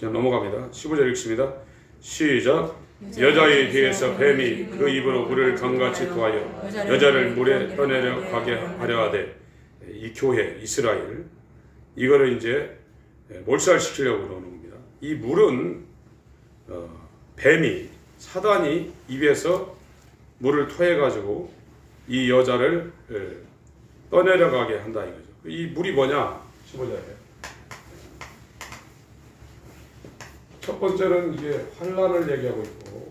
자, 넘어갑니다. 15절 읽습니다. 시작. 여자에 대해서 뱀이 그 입으로 물을 강같이 토하여 여자를 물에 떠내려 가게 하려 하되, 이 교회 이스라엘 이거를 이제 몰살시키려고 그러는 겁니다. 이 물은 뱀이 사단이 입에서 물을 토해 가지고 이 여자를 떠내려가게 한다 이거죠. 이 물이 뭐냐? 15절에 첫 번째는 이게 환란을 얘기하고 있고,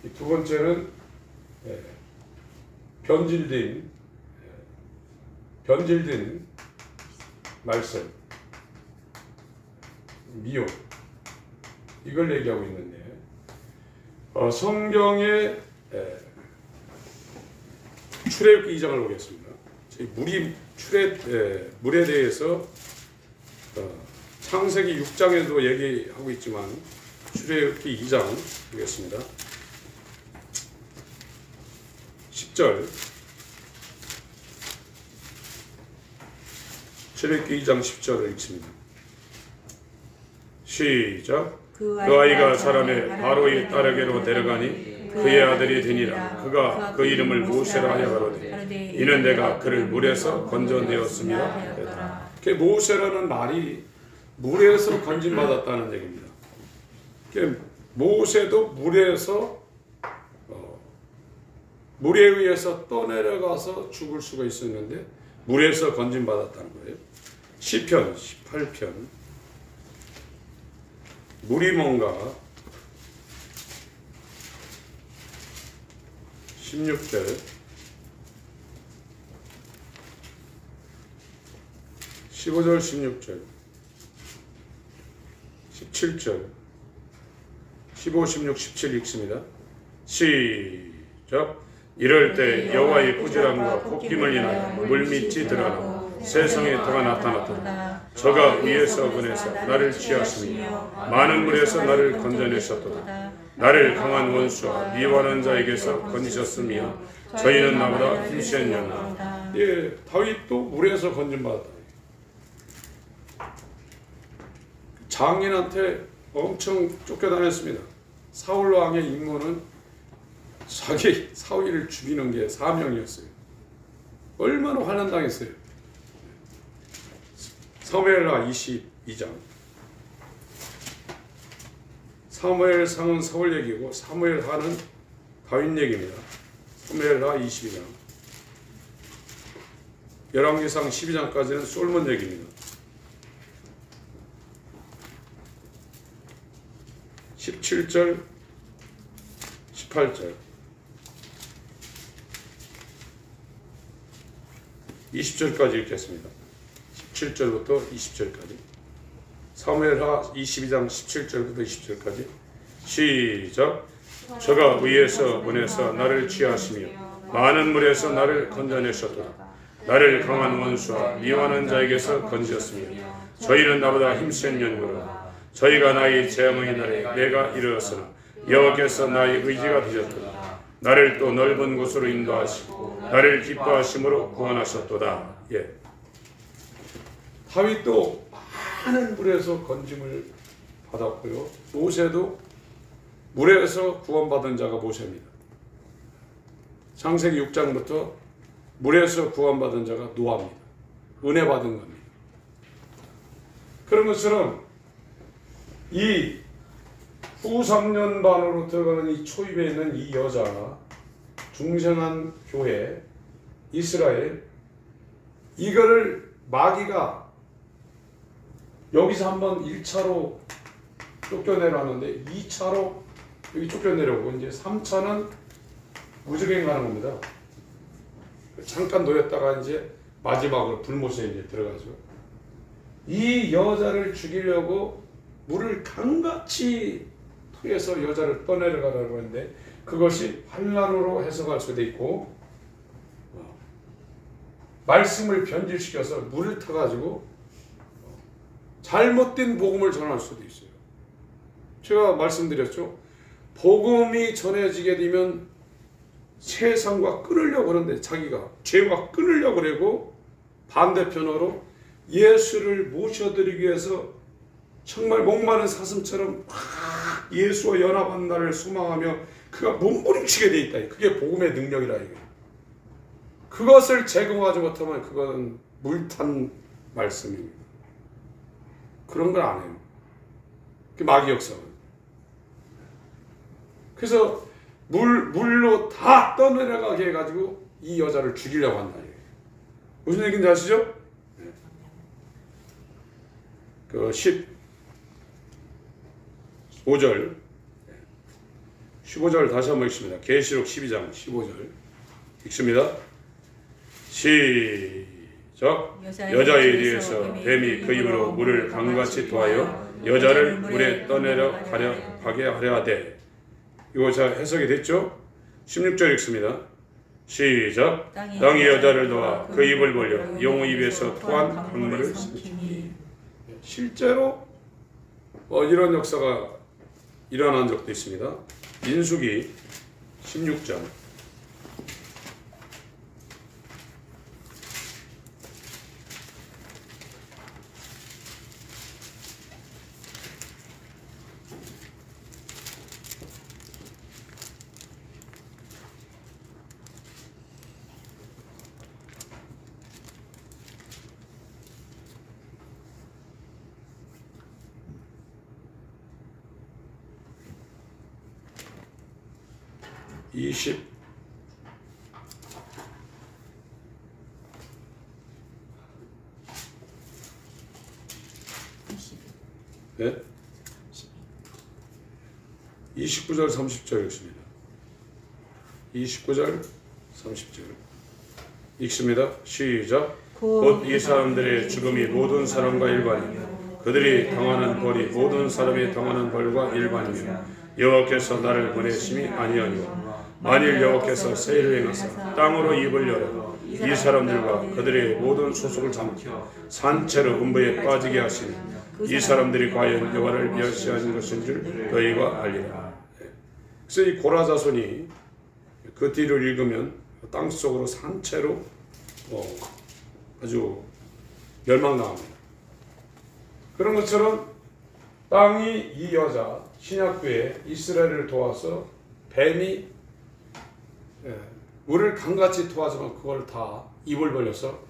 이 두 번째는 변질된 말씀, 미혹, 이걸 얘기하고 있는데, 성경의 출애굽기 2장을 보겠습니다. 물에 대해서 창세기 6장에도 얘기하고 있지만 출애굽기 2장 보겠습니다. 10절, 출애굽기 2장 10절을 읽습니다. 시작. 그 아이가 사람의 바로의 딸에게로 데려가니 그의 아들이 되니라. 그가 그 이름을 모세라 하여 가로되 이는 내가 그를 물에서 건져내었습니다 하였더라. 모세라는 말이 물에서 건진받았다는 얘기입니다. 모세도 물에 의해서 떠내려가서 죽을 수가 있었는데 물에서 건진받았다는 거예요. 시편 18편, 물이 뭔가 16절, 15절, 16절, 17절, 15, 16, 17 읽습니다. 시작. 이럴 때 여호와의 꾸지람과 볶임을 인하여 물밑이 드러나고 세상에 터가 나타났도다. 저가 위에서 보내서 나를 취하시며 많은 물에서 나를 건져내셨도다. 나를 강한 원수와 미워하는 자에게서 건지셨으며 저희는 나보다 힘센 영아. 예, 다윗도 물에서 건진받았다. 장인한테 엄청 쫓겨다녔습니다. 사울 왕의 임무는 자기 사위를 죽이는 게 사명이었어요. 얼마나 환난당했어요. 사무엘하 22장. 사무엘상은 사울 얘기고 사무엘하는 다윗 얘기입니다. 사무엘하 22장. 열왕기상 12장까지는 솔몬 얘기입니다. 17절, 18절, 20절까지 읽겠습니다. 17절부터 20절까지. 사무엘하 22장 17절부터 20절까지. 시작. 저가 위에서 보내서 나를 취하시며 많은 물에서 나를 건져내셨도다. 나를 강한 원수와 미워하는 자에게서 건지셨으며 저희는 나보다 힘센 연구로 저희가 나의 재앙의 날에 내가 이르렀으나 여호와께서 나의 의지가 되셨도다. 나를 또 넓은 곳으로 인도하시고 나를 기뻐하심으로 구원하셨도다. 예. 다윗도 많은 물에서 건짐을 받았고요. 모세도 물에서 구원받은 자가 모세입니다. 창세기 6장부터 물에서 구원받은 자가 노아입니다. 은혜 받은 겁니다. 그런 것처럼 이 후 3년 반으로 들어가는 이 초입에 있는 이 여자, 중생한 교회, 이스라엘, 이거를 마귀가 여기서 한번 1차로 쫓겨내라는데 2차로 여기 쫓겨내려고 이제 3차는 무적행 가는 겁니다. 잠깐 놓였다가 이제 마지막으로 불못에 이제 들어가죠. 이 여자를 죽이려고 물을 강같이 통해서 여자를 떠내려가라고 했는데 그것이 환난으로 해석할 수도 있고 말씀을 변질시켜서 물을 타가지고 잘못된 복음을 전할 수도 있어요. 제가 말씀드렸죠. 복음이 전해지게 되면 세상과 끊으려고 그러는데 자기가 죄와 끊으려고 그러고 반대편으로 예수를 모셔드리기 위해서 정말 목마른 사슴처럼 막 예수와 연합한 날을 소망하며 그가 몸부림치게 돼 있다. 그게 복음의 능력이라 이거예요. 그것을 제공하지 못하면 그것은 물탄 말씀입니다. 그런 걸 안 해요. 그 마귀 역사는. 그래서 물로 다 떠내려가게 해가지고 이 여자를 죽이려고 한다. 무슨 얘기인지 아시죠? 그 15절 다시 한번 읽습니다. 계시록 12장 15절 읽습니다. 시작. 여자에 대해서 뱀이 그 입으로 물을 강같이 토하여 여자를 물에 떠내려가게 하려 하되. 이거 자 해석이 됐죠? 16절 읽습니다. 시작. 땅이 여자를 놓아 그 입을 벌려 용 입에서 토한 강물을 삼키니. 실제로 이런 역사가 일어난 적도 있습니다. 민수기 16장 20 네? 29절 30절 읽습니다. 29절 30절 읽습니다. 시작. 곧 이 사람들의 죽음이 모든 사람과 일반이며 그들이 당하는 벌이 모든 사람이 당하는 벌과 일반이며 여호와께서 나를 보내심이 아니하니와 만일 여호와께서 세일을 행하사 땅으로 입을 열어 이 사람들과 그들의 모든 소속을 삼켜 산채로 음부에 빠지게 하시니 이 사람들이 과연 여호와를 멸시하는 것인 줄 너희가 알리라. 그래서 이 고라 자손이 그 뒤를 읽으면 땅속으로 산채로 아주 멸망당합니다. 그런 것처럼 땅이 이 여자 신약교회 이스라엘을 도와서 뱀이 물을 강같이 토하지만 그걸 다 입을 벌려서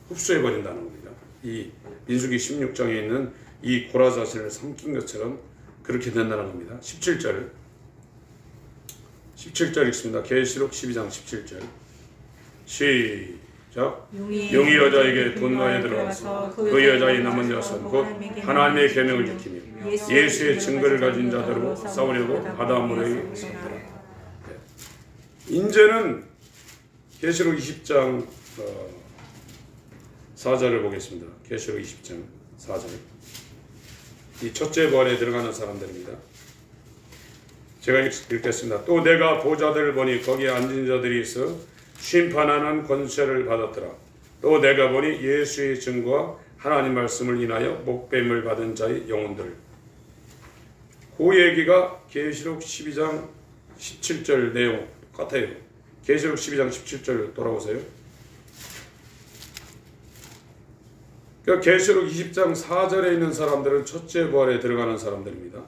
흡수해버린다는 겁니다. 이 민수기 16장에 있는 이 고라 자신을 삼킨 것처럼 그렇게 된다는 겁니다. 17절 읽습니다. 계시록 12장 17절 시작. 용이 여자에게 분노에 들어가서 그 여자의 남은 자손 곧 하나님의 계명을 지키며 예수의 증거를 가진 자들로 싸우려고 바닷물에 섰더라. 이제는 계시록 20장 4절을 보겠습니다. 계시록 20장 4절. 이 첫째 부활에 들어가는 사람들입니다. 제가 읽겠습니다. 또 내가 보좌들을 보니 거기에 앉은 자들이 있어 심판하는 권세를 받았더라. 또 내가 보니 예수의 증거와 하나님 말씀을 인하여 목뱀을 받은 자의 영혼들. 그 얘기가 계시록 12장 17절 내용 같아요. 계시록 12장 17절 돌아오세요. 그러니까 계시록 20장 4절에 있는 사람들은 첫째 부활에 들어가는 사람들입니다.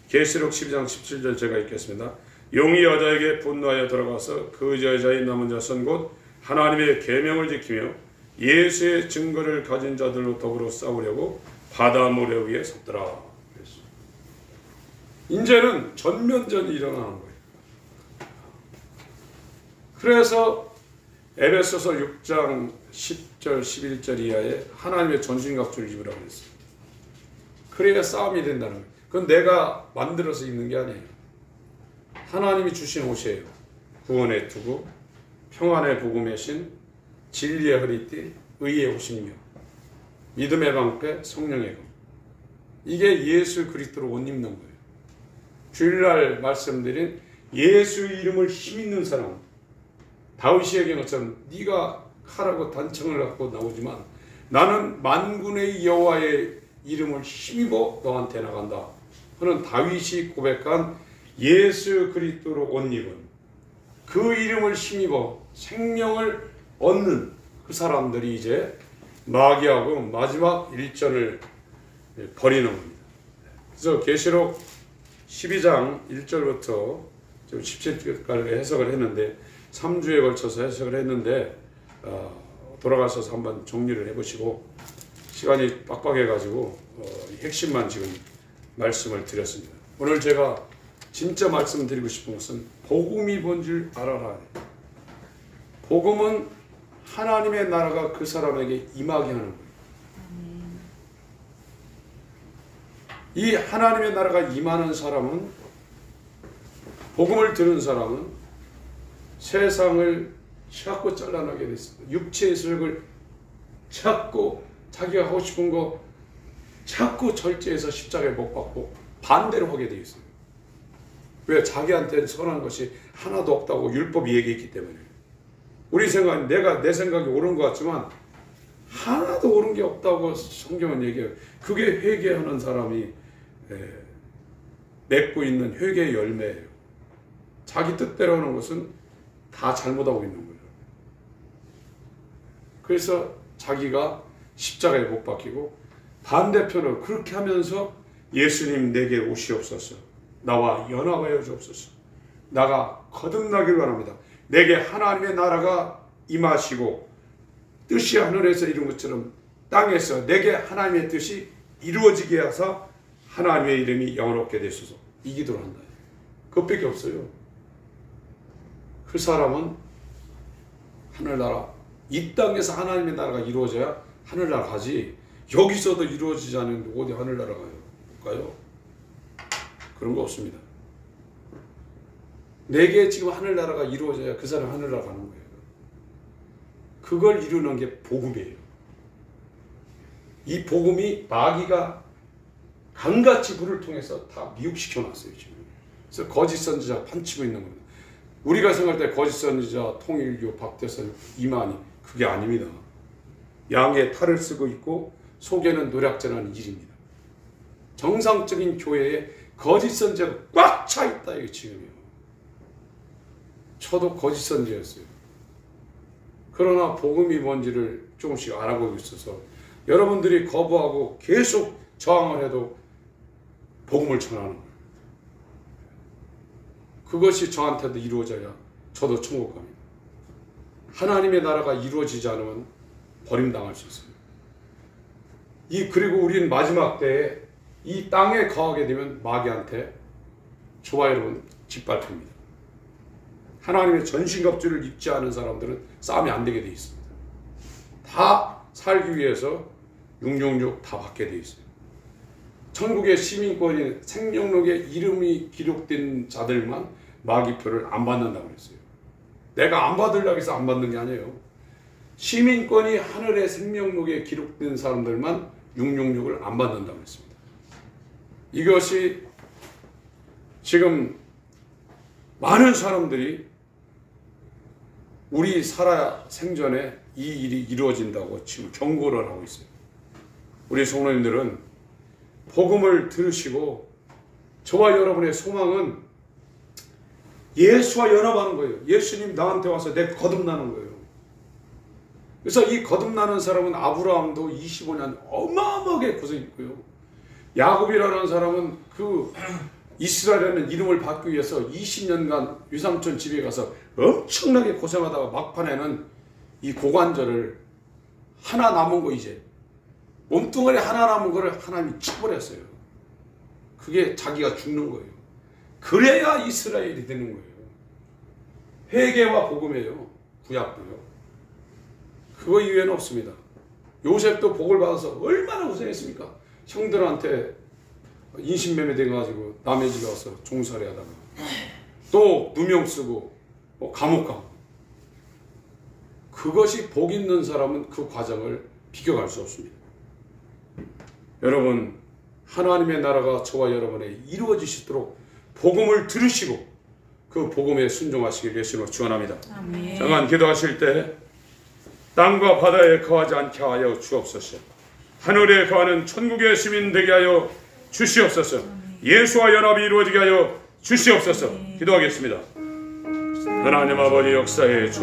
계시록 12장 17절 제가 읽겠습니다. 용이 여자에게 분노하여 들어가서 그 여자의 남은 자손 곧 하나님의 계명을 지키며 예수의 증거를 가진 자들로 더불어 싸우려고 바다 모래 위에 섰더라. 이제는 전면전이 일어나는 거예요. 그래서 에베소서 6장 10절 11절 이하에 하나님의 전신갑주를 입으라고 그랬어요. 그래야 싸움이 된다는 거예요. 그건 내가 만들어서 입는 게 아니에요. 하나님이 주신 옷이에요. 구원의 투구, 평안의 복음의 신, 진리의 허리띠, 의의 옷이며 믿음의 방패, 성령의 검. 이게 예수 그리스도로 옷 입는 거예요. 주일날 말씀드린 예수 이름을 힘있는 사람, 다윗이 얘기한 것처럼 네가 칼하고 단청을 갖고 나오지만 나는 만군의 여호와의 이름을 힘입어 너한테 나간다. 그는 다윗이 고백한 예수 그리스도로 옷 입은 그 이름을 힘입어 생명을 얻는 그 사람들이 이제 마귀하고 마지막 일전을 버리는 겁니다. 그래서 계시록 12장 1절부터 17절까지 해석을 했는데 3주에 걸쳐서 해석을 했는데 돌아가셔서 한번 정리를 해보시고 시간이 빡빡해가지고 핵심만 지금 말씀을 드렸습니다. 오늘 제가 진짜 말씀드리고 싶은 것은 복음이 뭔 줄 알아라. 복음은 하나님의 나라가 그 사람에게 임하게 하는 거예요. 이 하나님의 나라가 임하는 사람은, 복음을 들은 사람은 세상을 자꾸 잘라나게 됐습니다. 육체의 슬을 자꾸 자기가 하고 싶은 거 자꾸 절제해서 십자가에 못 박고 반대로 하게 되어 있어요. 왜? 자기한테는 선한 것이 하나도 없다고 율법이 얘기했기 때문에. 우리 생각은 내 생각이 옳은 것 같지만 하나도 옳은 게 없다고 성경은 얘기해요. 그게 회개하는 사람이 맺고 있는 회개의 열매예요. 자기 뜻대로 하는 것은 다 잘못하고 있는 거예요. 그래서 자기가 십자가에 못 박히고 반대편으로 그렇게 하면서 예수님 내게 오시옵소서, 나와 연합하여 주옵소서, 나가 거듭나기를 원합니다. 내게 하나님의 나라가 임하시고 뜻이 하늘에서 이룬 것처럼 땅에서 내게 하나님의 뜻이 이루어지게 하사 하나님의 이름이 영원롭게 되소서, 이 기도를 한다. 그것밖에 없어요. 그 사람은 하늘나라, 이 땅에서 하나님의 나라가 이루어져야 하늘나라 가지, 여기서도 이루어지지 않는데 어디 하늘나라 가요? 그런 거 없습니다. 내게 지금 하늘나라가 이루어져야 그 사람 하늘나라 가는 거예요. 그걸 이루는 게 복음이에요. 이 복음이 마귀가 강같이 불을 통해서 다 미혹시켜 놨어요, 지금. 그래서 거짓 선지자 판치고 있는 겁니다. 우리가 생각할 때 거짓 선지자, 통일교, 박대선, 이만희, 그게 아닙니다. 양의 탈을 쓰고 있고 속에는 노략질하는 일입니다. 정상적인 교회에 거짓 선지자가 꽉 차 있다, 이게 지금이요. 저도 거짓 선지자였어요. 그러나 복음이 뭔지를 조금씩 알아보고 있어서 여러분들이 거부하고 계속 저항을 해도 복음을 전하는 거예요. 그것이 저한테도 이루어져야 저도 천국 갑니다. 하나님의 나라가 이루어지지 않으면 버림당할 수 있어요. 그리고 우리는 마지막 때에 이 땅에 거하게 되면 마귀한테 저와 여러분 짓밟힙니다. 하나님의 전신갑주를 입지 않은 사람들은 싸움이 안 되게 되어 있습니다. 다 살기 위해서 666 다 받게 되어 있어요. 천국의 시민권인 생명록에 이름이 기록된 자들만 마귀표를 안 받는다고 그랬어요. 내가 안 받으려고 해서 안 받는 게 아니에요. 시민권이 하늘의 생명록에 기록된 사람들만 666을 안 받는다고 했습니다. 이것이 지금 많은 사람들이 우리 살아 생전에 이 일이 이루어진다고 지금 경고를 하고 있어요. 우리 성도님들은 복음을 들으시고 저와 여러분의 소망은 예수와 연합하는 거예요. 예수님 나한테 와서 내 거듭나는 거예요. 그래서 이 거듭나는 사람은 아브라함도 25년 어마어마하게 고생했고요. 야곱이라는 사람은 그 이스라엘이라는 이름을 받기 위해서 20년간 유삼촌 집에 가서 엄청나게 고생하다가 막판에는 이 고관절을 하나 남은 거, 이제 몸뚱아리 하나 남은 거를 하나님이 쳐버렸어요. 그게 자기가 죽는 거예요. 그래야 이스라엘이 되는 거예요. 회개와 복음이에요. 구약도요. 그거 이외에는 없습니다. 요셉도 복을 받아서 얼마나 고생했습니까? 형들한테 인신매매 돼가지고 남의 집에 와서 종살이 하다가 또 누명 쓰고 감옥 가고. 그것이 복 있는 사람은 그 과정을 비교할 수 없습니다. 여러분, 하나님의 나라가 저와 여러분에 이루어지시도록 복음을 들으시고 그 복음에 순종하시길 예수님으로 축원합니다. 잠깐 기도하실 때 땅과 바다에 거하지 않게 하여 주옵소서. 하늘에 거하는 천국의 시민 되게 하여 주시옵소서. 예수와 연합이 이루어지게 하여 주시옵소서. 기도하겠습니다. 하나님 아버지 역사에 주